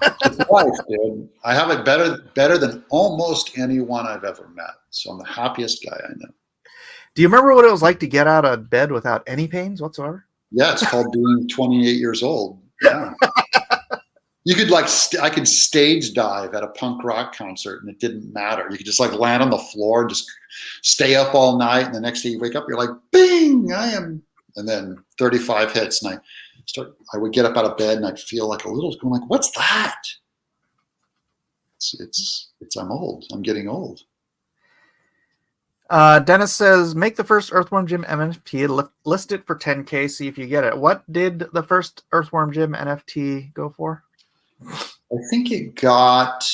It's life, dude. I have it better than almost anyone I've ever met. So I'm the happiest guy I know. Do you remember what it was like to get out of bed without any pains whatsoever? Yeah, it's called being 28 years old. Yeah. You could I could stage dive at a punk rock concert and it didn't matter. You could just like land on the floor and just stay up all night. And the next day you wake up, you're like, bing, I am. And then 35 hits and I would get up out of bed and I'd feel like a little going like, what's that? It's I'm old. I'm getting old. Dennis says, make the first Earthworm Jim NFT, list it for 10K, see if you get it. What did the first Earthworm Jim NFT go for? I think it got,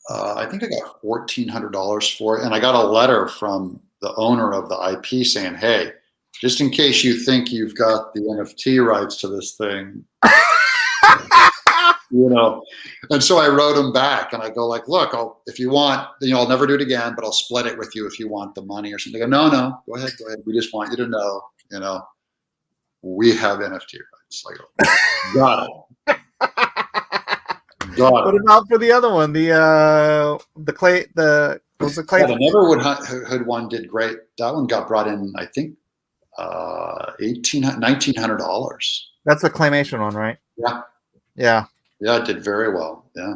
I got $1,400 for it. And I got a letter from the owner of the IP saying, hey, just in case you think you've got the NFT rights to this thing, And so I wrote him back and I go like, look, if you want, I'll never do it again, but I'll split it with you if you want the money or something. They go, no, go ahead. We just want you to know, we have NFT rights. I go, got it. What about for the other one? The clay, was the clay? Yeah, the Neverhood one did great. That one got brought in, I think, $1,900. That's the claymation one, right? Yeah, it did very well. Yeah.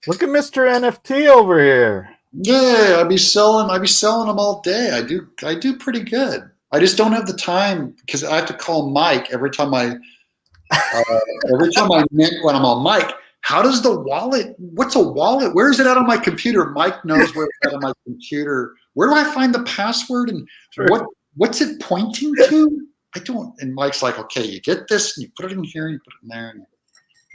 Look at Mr. NFT over here. Yeah, I'd be selling them all day. I do pretty good. I just don't have the time because I have to call Mike every time I mint when I'm on Mike. How does the wallet? What's a wallet? Where is it at on my computer? Mike knows where it's at on my computer. Where do I find the password and what's it pointing to? I don't. And Mike's like, okay, you get this, and you put it in here, and you put it in there.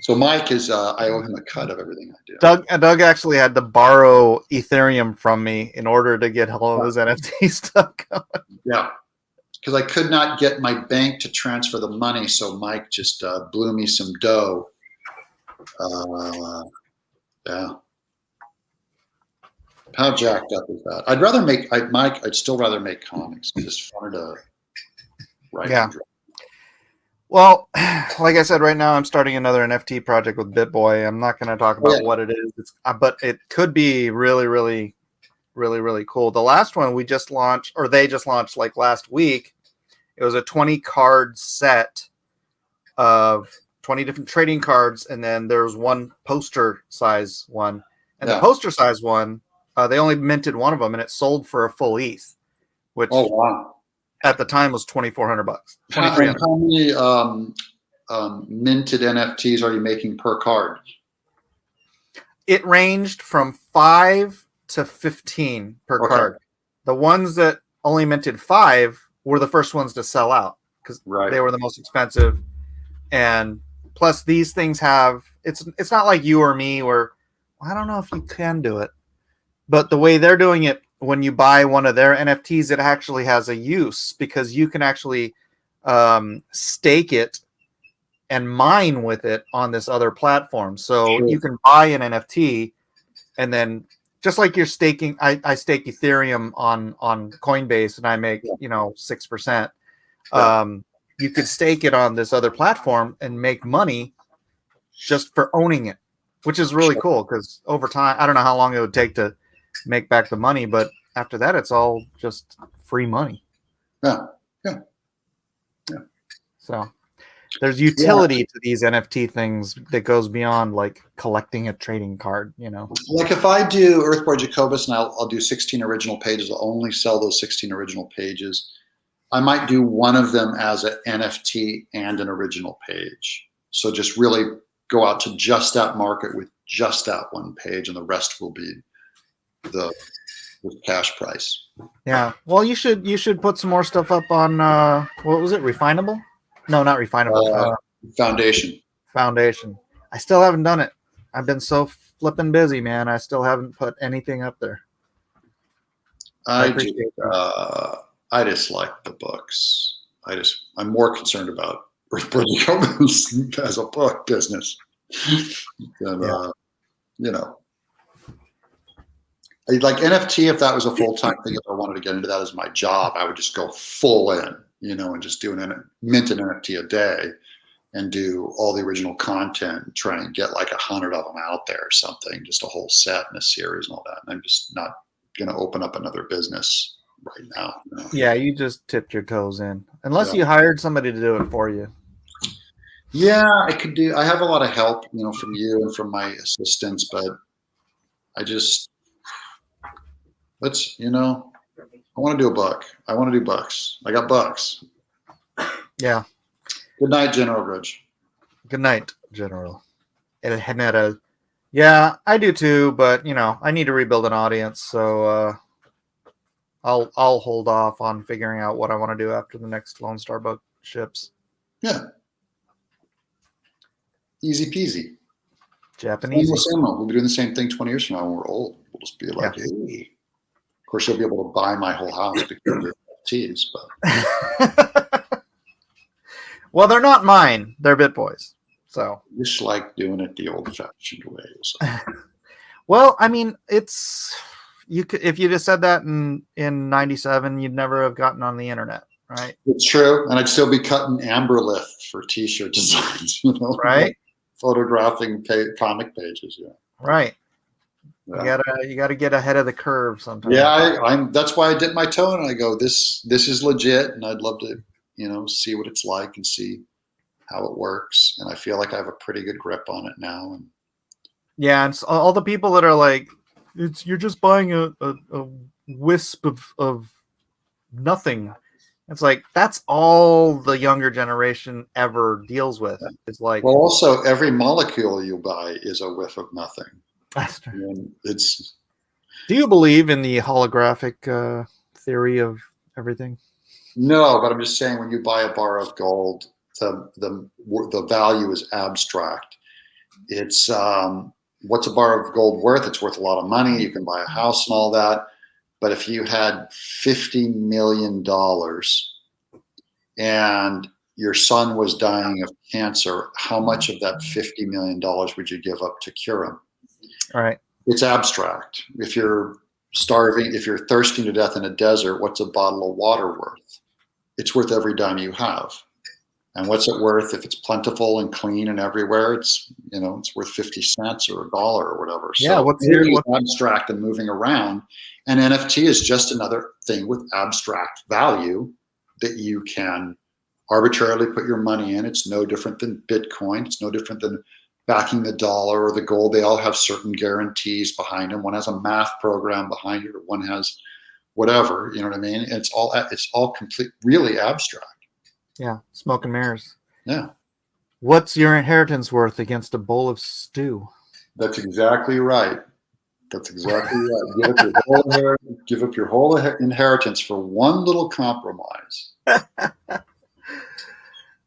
So Mike is, I owe him a cut of everything I do. Doug actually had to borrow Ethereum from me in order to get all of his NFT stuff going. Yeah, because I could not get my bank to transfer the money, so Mike just blew me some dough. Yeah. How jacked up is that? I'd still rather make comics. It's just funner to write. Yeah. Well, like I said, right now I'm starting another NFT project with BitBoy. I'm not going to talk about what it is, but it could be really, really, really, really cool. The last one we just launched, or they just launched like last week. It was a 20 card set of 20 different trading cards, and then there's one poster size one. And the poster size one, they only minted one of them, and it sold for a full ETH, which at the time was $2,400. How many minted NFTs are you making per card? It ranged from 5 to 15 per card. The ones that only minted 5 were the first ones to sell out because they were the most expensive. And plus, these things have it's not like you or me where I don't know if you can do it, but the way they're doing it. When you buy one of their NFTs, it actually has a use because you can actually stake it and mine with it on this other platform. So you can buy an NFT and then just like you're staking, I stake Ethereum on Coinbase and I make 6%. You could stake it on this other platform and make money just for owning it, which is really cool because over time, I don't know how long it would take to make back the money, but after that it's all just free money. Yeah. So there's utility to these NFT things that goes beyond like collecting a trading card, like if I do Earthboy Jacobus and I'll do 16 original pages, I'll only sell those 16 original pages. I might do one of them as an NFT and an original page, so just really go out to just that market with just that one page and the rest will be the cash price. Yeah. Well, you should put some more stuff up on what was it? Refinable? No, not Refinable. Foundation. I still haven't done it. I've been so flipping busy, man. I still haven't put anything up there. I just like the books. I'm more concerned about Earthboy Jacobus as a book business than like NFT, if that was a full-time thing, if I wanted to get into that as my job, I would just go full in, and just do mint an NFT a day and do all the original content and try and get like 100 of them out there or something, just a whole set and a series and all that. And I'm just not going to open up another business right now. Yeah, you just tipped your toes in. Unless you hired somebody to do it for you. Yeah, I have a lot of help, from you and from my assistants, but I want to do a book. I want to do books. I got books. Yeah. Good night, General Bridge. Good night, General. Yeah, I do too, but I need to rebuild an audience, so I'll hold off on figuring out what I want to do after the next Lone Star book ships. Yeah. Easy peasy. Japanese. We'll be doing the same thing 20 years from now when we're old. We'll just be like, hey. Of course, you'll be able to buy my whole house because of NFTs, but Well, they're not mine. They're BitBoy's. So just like doing it the old-fashioned way. So. Well, I mean, it's you could if you just said that in '97, you'd never have gotten on the internet, right? It's true, and I'd still be cutting amberlith for T-shirt designs, Right? Photographing comic pages, yeah. Right. Yeah. You gotta get ahead of the curve sometimes. Yeah, I'm. That's why I dip my toe in and I go, this is legit, and I'd love to, see what it's like and see how it works. And I feel like I have a pretty good grip on it now. And yeah, and all the people that are like, you're just buying a wisp of nothing. It's like that's all the younger generation ever deals with. It's like, well, also every molecule you buy is a whiff of nothing. that's true. And it's. Do you believe in the holographic theory of everything? No, but I'm just saying when you buy a bar of gold, the value is abstract. It's what's a bar of gold worth? It's worth a lot of money. You can buy a house and all that. But if you had $50 million and your son was dying of cancer, how much of that $50 million would you give up to cure him? All right. It's abstract. If you're starving, if you're thirsting to death in a desert, what's a bottle of water worth? It's worth every dime you have. And what's it worth if it's plentiful and clean and everywhere? It's it's worth 50 cents or $1 or whatever. Yeah, so what's abstract and moving around. And NFT is just another thing with abstract value that you can arbitrarily put your money in. It's no different than Bitcoin. It's no different than backing the dollar or the gold. They all have certain guarantees behind them. One has a math program behind it, or one has whatever. You know what I mean? It's all complete, really abstract. Yeah, smoke and mirrors. Yeah. What's your inheritance worth against a bowl of stew? That's exactly right. That's exactly right. Give up your whole inheritance for one little compromise.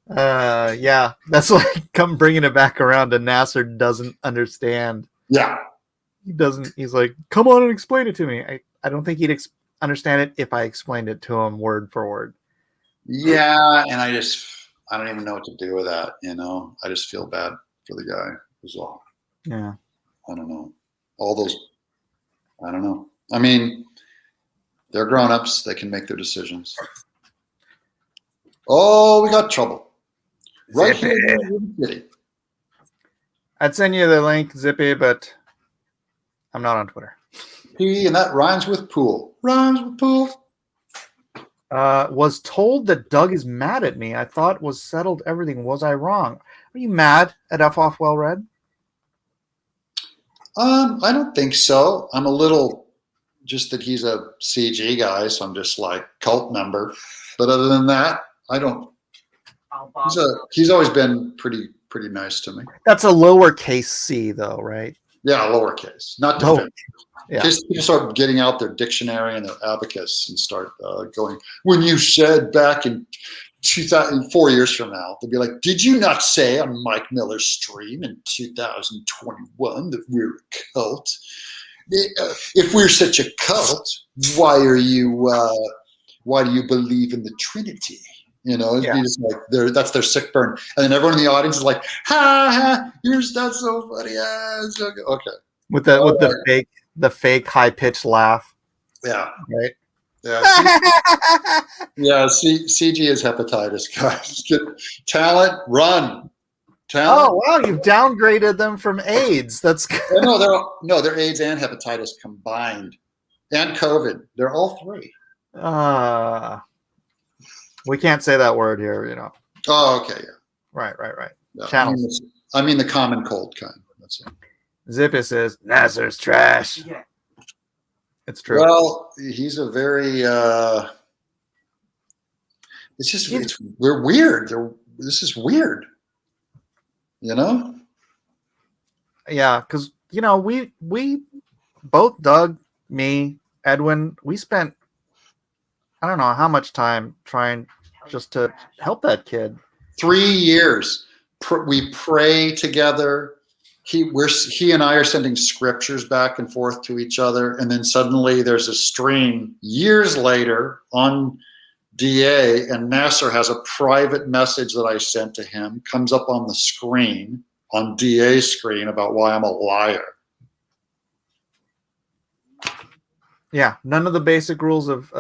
Yeah, that's like come bringing it back around to Nasser doesn't understand. Yeah. He doesn't. He's like, come on and explain it to me. I don't think he'd understand it if I explained it to him word for word. Yeah, and I don't even know what to do with that. I just feel bad for the guy. Is all. Yeah. I don't know. I don't know. I mean, they're grown-ups. They can make their decisions. Oh, we got trouble. Right here in the city. I'd send you the link, Zippy, but I'm not on Twitter. P, and that rhymes with pool. Rhymes with pool. Was told that Doug is mad at me. I thought was settled everything. Was I wrong? Are you mad at F Off Well Read? I don't think so. I'm a little just that he's a CG guy, so I'm just like cult member. But other than that, I don't. He's always been pretty nice to me. That's a lowercase c, though, right? Yeah, lowercase, not definitive. Yeah. Just people start getting out their dictionary and their abacus and start going. When you said back in 4 years from now, they'll be like, "Did you not say on Mike Miller's stream in 2021 that we're a cult? If we're such a cult, why do you believe in the Trinity?" It'd be just like that's their sick burn, and then everyone in the audience is like, "Ha ha, that's so funny." It's okay. With the fake high pitched laugh. Yeah. Right. Yeah. CG is hepatitis, guys. Talent, run. Talent. Oh wow, you've downgraded them from AIDS. That's good. They're AIDS and hepatitis combined, and COVID. They're all three. We can't say that word here, Oh, okay, yeah. Right. Yeah, Channels. I mean the common cold kind. That's it. Zippy says Nasser's trash. Yeah. It's true. Well, he's a very. We're weird. This is weird. Yeah, because we both Doug, me, Edwin, we spent I don't know how much time trying just to help that kid. 3 years. We pray together. He and I are sending scriptures back and forth to each other, and then suddenly there's a stream years later on DA, and Nasser has a private message that I sent to him, comes up on the screen, on DA's screen, about why I'm a liar. Yeah, none of the basic rules of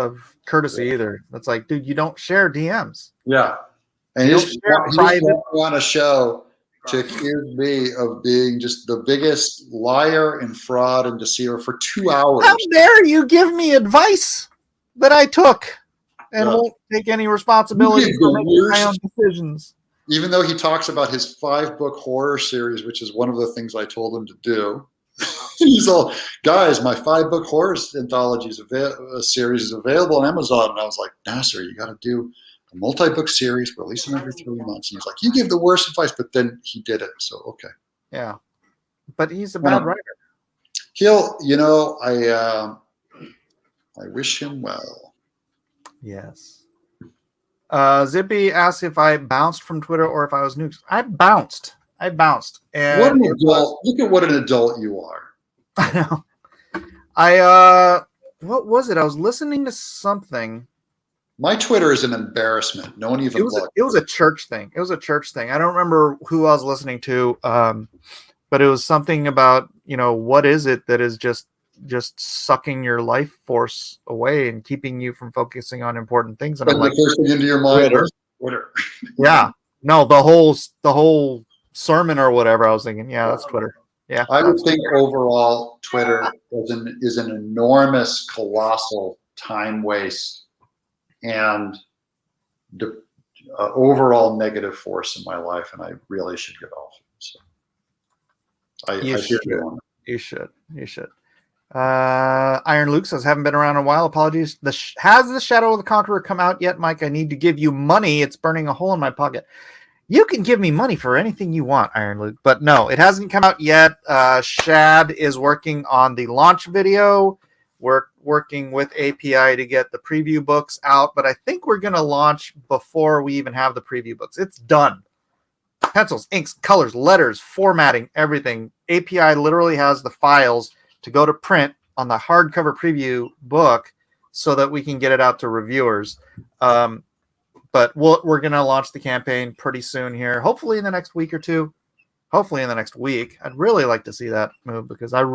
courtesy either. It's like, dude, you don't share DMs. Yeah. And he You just don't share private. on a show to accuse me of being just the biggest liar and fraud and deceiver for 2 hours. How dare you give me advice that I took and won't take any responsibility for making my own decisions? Even though he talks about his 5-book horror series, which is one of the things I told him to do. He's all, guys, my 5-book horror anthology series is available on Amazon. And I was like, Nasser, you got to do a multi-book series, release them every 3 months. And he's like, you give the worst advice, but then he did it. So, okay. Yeah. But he's a bad writer. He'll, I wish him well. Yes. Zippy asked if I bounced from Twitter or if I was nuked. I bounced. And what an adult! Look at what an adult you are. I know. What was it? I was listening to something. My Twitter is an embarrassment. No one even looked. It was a church thing. I don't remember who I was listening to, but it was something about, what is it that is just sucking your life force away and keeping you from focusing on important things. And I'm like, first thing into your mind, Twitter. Yeah. No, the whole sermon or whatever. I was thinking, yeah, that's Twitter. Yeah. I would think overall Twitter is an enormous, colossal time waste and the overall negative force in my life, and I really should get off it. So You should. Iron Luke says, haven't been around in a while. Apologies. Has the Shadow of the Conqueror come out yet, Mike? I need to give you money. It's burning a hole in my pocket. You can give me money for anything you want, Iron Luke. But no, it hasn't come out yet. Shad is working on the launch video. We're working with API to get the preview books out. But I think we're going to launch before we even have the preview books. It's done. Pencils, inks, colors, letters, formatting, everything. API literally has the files to go to print on the hardcover preview book so that we can get it out to reviewers. But we're going to launch the campaign pretty soon here, hopefully in the next week or two. Hopefully in the next week. I'd really like to see that move because I'm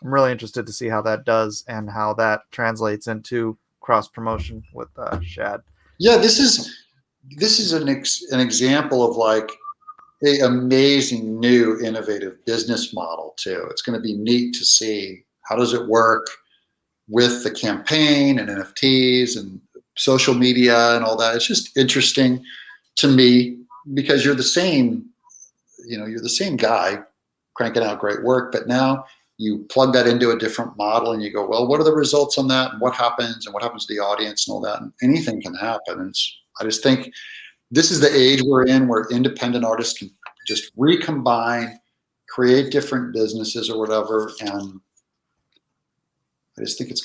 really interested to see how that does and how that translates into cross promotion with Shad. Yeah, this is an example of like an amazing new innovative business model too. It's going to be neat to see how does it work with the campaign and NFTs and social media and all that. It's just interesting to me because you're the same guy cranking out great work, but now you plug that into a different model and you go, well, what are the results on that and what happens to the audience and all that, and anything can happen. And I just think this is the age we're in where independent artists can just recombine, create different businesses or whatever. And I just think it's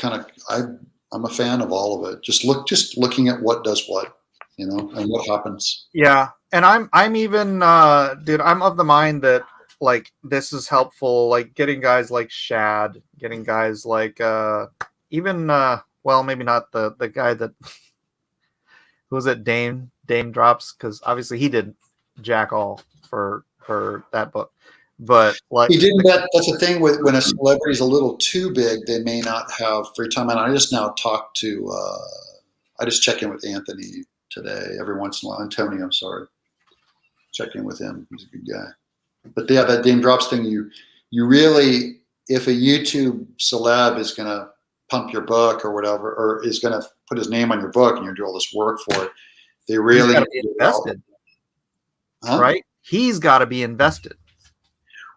I'm a fan of all of it. Just looking at what does what, and what happens. Yeah. And I'm even, dude, I'm of the mind that like, this is helpful, like getting guys like Shad, getting guys like, even, well, maybe not the guy that, who was it? Dame Drops. Cause obviously he did jack all for that book. But like he didn't. That's the thing with when a celebrity is a little too big, they may not have free time. And I just now talk to. I just check in with Anthony today every once in a while. Antonio, I'm sorry. Check in with him. He's a good guy. But yeah, that Dame Drops thing. You really, if a YouTube celeb is going to pump your book or whatever, or is going to put his name on your book and you're doing all this work for it, they really be invested, right? He's got to be invested.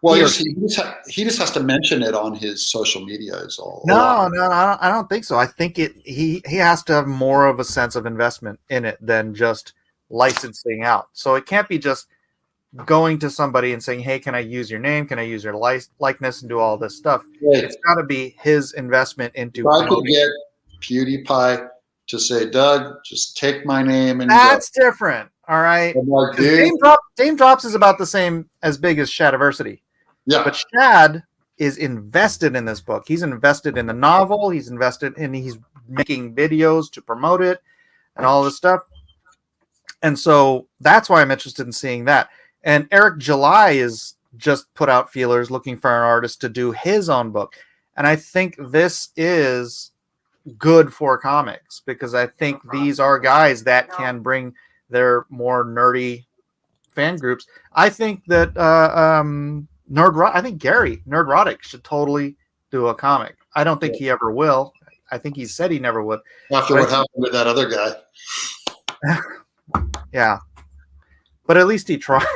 Well, he just has to mention it on his social media. Is all. No, I don't think so. I think he has to have more of a sense of investment in it than just licensing out. So it can't be just going to somebody and saying, "Hey, can I use your name? Can I use your likeness and do all this stuff?" Right. It's got to be his investment into. If I could get PewDiePie to say, Doug, just take my name and That's different. All right. I'm like, 'Cause dude, Dame Drops is about the same as big as Shadiversity. yeah, But Shad is invested in this book. He's invested in the novel. He's invested in, he's making videos to promote it and all this stuff. And so that's why I'm interested in seeing that. And Eric July is just put out feelers looking for an artist to do his own book. And I think this is good for comics because I think these are guys that can bring their more nerdy fan groups. I think that I think Gary Nerdrotic should totally do a comic. I don't think he ever will. I think he said he never would. after what happened with that other guy. Yeah, but at least he tried.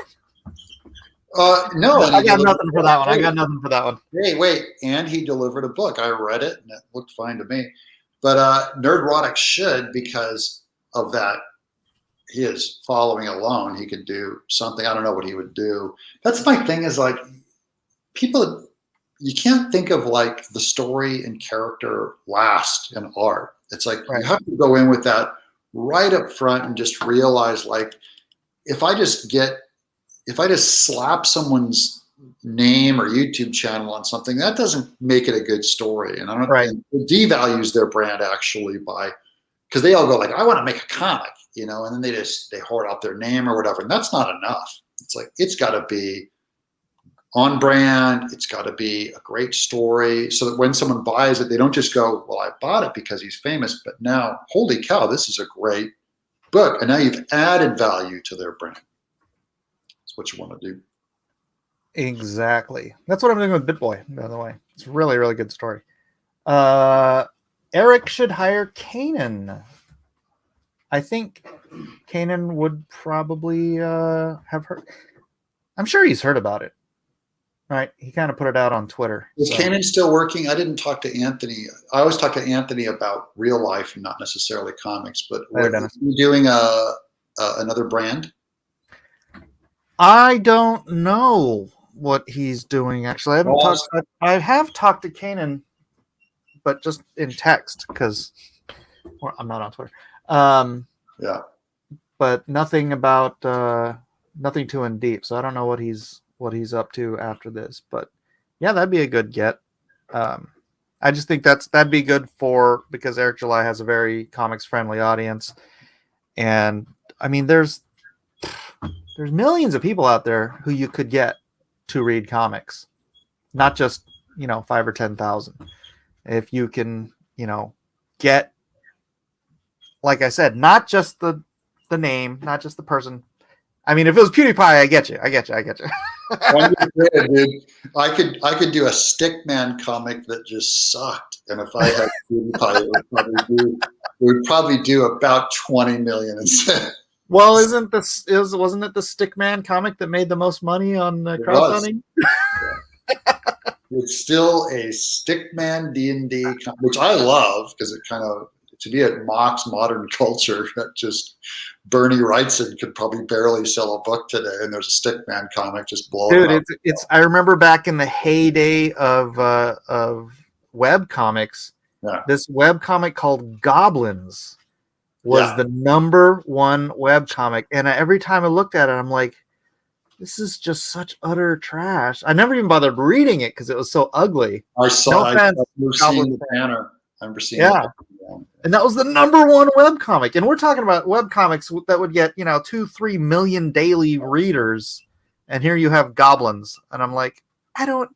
No, I got nothing for that one. I got nothing for that one. Wait, and he delivered a book. I read it, and it looked fine to me. But Nerdrotic should, because of that, his following alone, he could do something. I don't know what he would do. That's my thing is like, people, you can't think of like the story and character last in art. It's like you have to go in with that right up front and just realize like, if I just slap someone's name or YouTube channel on something, that doesn't make it a good story. And I don't think it devalues their brand actually by, because they all go like, I want to make a comic, you know, and then they hoard out their name or whatever. And that's not enough. It's like, it's got to be on brand. It's got to be a great story so that when someone buys it, they don't just go, well, I bought it because he's famous, but now, holy cow, this is a great book. And now you've added value to their brand. That's what you want to do. Exactly. That's what I'm doing with BitBoy, by the way. It's a really, really good story. Eric should hire Kanan. I think Kanan would probably have heard. I'm sure he's heard about it. Right? He kind of put it out on Twitter. Is Kanan still working? I didn't talk to Anthony. I always talk to Anthony about real life and not necessarily comics. But are you doing another brand? I don't know what he's doing. Actually, I have talked to Kanan, but just in text because I'm not on Twitter. Yeah, but nothing about nothing too in deep. So I don't know what he's up to after this. But yeah, that'd be a good get. I just think that'd be good because Eric July has a very comics friendly audience, and I mean there's millions of people out there who you could get to read comics, not just 5 or 10,000. If you can get, like I said, not just the name, not just the person. I mean, if it was PewDiePie, I get you. Dude. I could do a Stickman comic that just sucked, and if I had PewDiePie, it would probably do about 20 million instead. Well, wasn't it the Stickman comic that made the most money on crowdfunding? It's still a Stickman D&D comic, which I love because it kind of, to me, it mocks modern culture. That just Bernie Wrightson could probably barely sell a book today, and there's a Stickman comic just blowing up. It's. I remember back in the heyday of web comics, this web comic called Goblins was the #1 web comic, and every time I looked at it, I'm like, this is just such utter trash. I never even bothered reading it because it was so ugly. I saw. I've never seen the banner. I remember seeing it. And that was the #1 web comic. And we're talking about web comics that would get 2-3 million daily readers, and here you have Goblins, and I'm like, I don't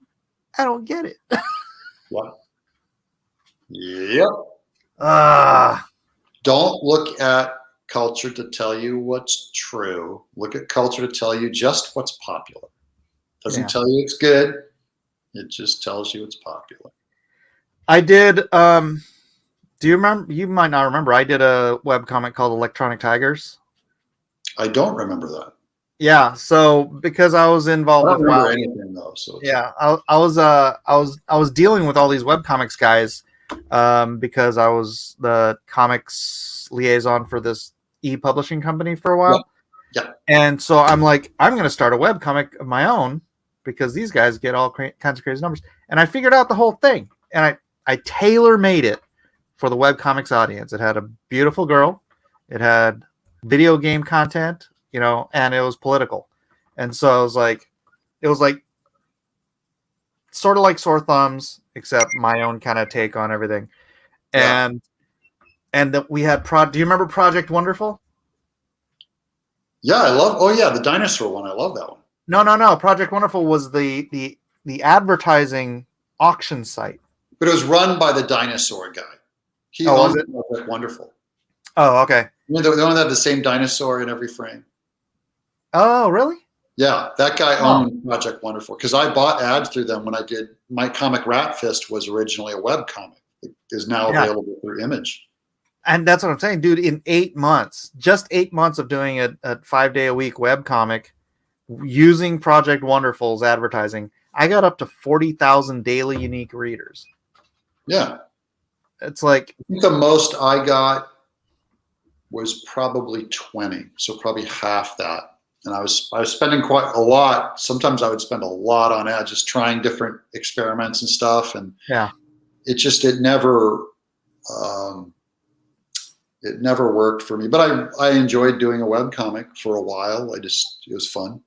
get it. What? Yep. Don't look at culture to tell you what's true. Look at culture to tell you just what's popular. Doesn't tell you it's good. It just tells you it's popular. I did. Do you remember? You might not remember. I did a webcomic called Electronic Tigers. I don't remember that. Yeah. So because I was involved I don't with remember anything though. So I was dealing with all these webcomics guys because I was the comics liaison for this e-publishing company for a while. Yeah. And so I'm like, I'm going to start a webcomic of my own because these guys get all kinds of crazy numbers. And I figured out the whole thing, and I tailor made it for the webcomics audience. It had a beautiful girl, it had video game content, you know, and it was political. And so it was like sort of like Sore Thumbs, except my own kind of take on everything. Yeah. And that we had do you remember Project Wonderful? Yeah, I love. Oh yeah, the dinosaur one. I love that one. No. Project Wonderful was the advertising auction site. But it was run by the dinosaur guy. He Was owned it? Project Wonderful. Oh, okay. You know, they don't have the same dinosaur in every frame. Oh, really? Yeah, that guy owned Project Wonderful because I bought ads through them when I did my comic Rat Fist was originally a web comic. It is now available through Image. And that's what I'm saying, dude. In 8 months, just 8 months of doing a 5-day-a-week web comic using Project Wonderful's advertising, I got up to 40,000 daily unique readers. Yeah. It's like, I think the most I got was probably 20, so probably half that. And I was spending quite a lot. Sometimes I would spend a lot on ads, just trying different experiments and stuff. And it never worked for me. But I enjoyed doing a webcomic for a while. It was fun.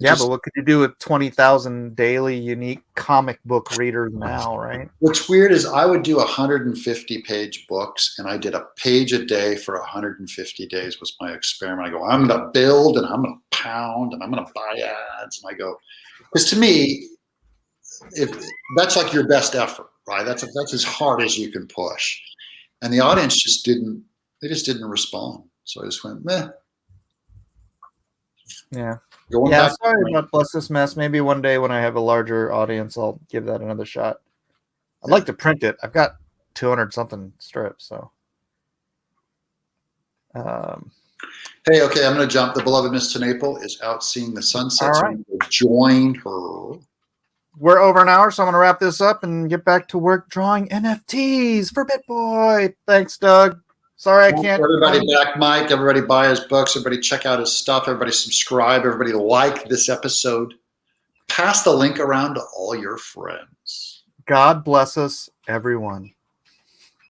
but what could you do with 20,000 daily unique comic book readers now, right? What's weird is I would do 150-page books, and I did a page a day for 150 days was my experiment. I go, I'm going to build, and I'm going to pound, and I'm going to buy ads. And I go, because to me, that's like your best effort, right? That's as hard as you can push. And the audience just didn't respond. So I just went, meh. Yeah. Sorry about Bless This Mess. Maybe one day when I have a larger audience, I'll give that another shot. I'd like to print it. I've got 200 something strips. So, hey, okay, I'm going to jump. The beloved Miss TenNapel is out seeing the sunset. All so right. I'm going to join her. We're over an hour, so I'm going to wrap this up and get back to work drawing NFTs for BitBoy. Thanks, Doug. Sorry, I can't. Everybody back Mike. Everybody buy his books. Everybody check out his stuff. Everybody subscribe. Everybody like this episode. Pass the link around to all your friends. God bless us, everyone.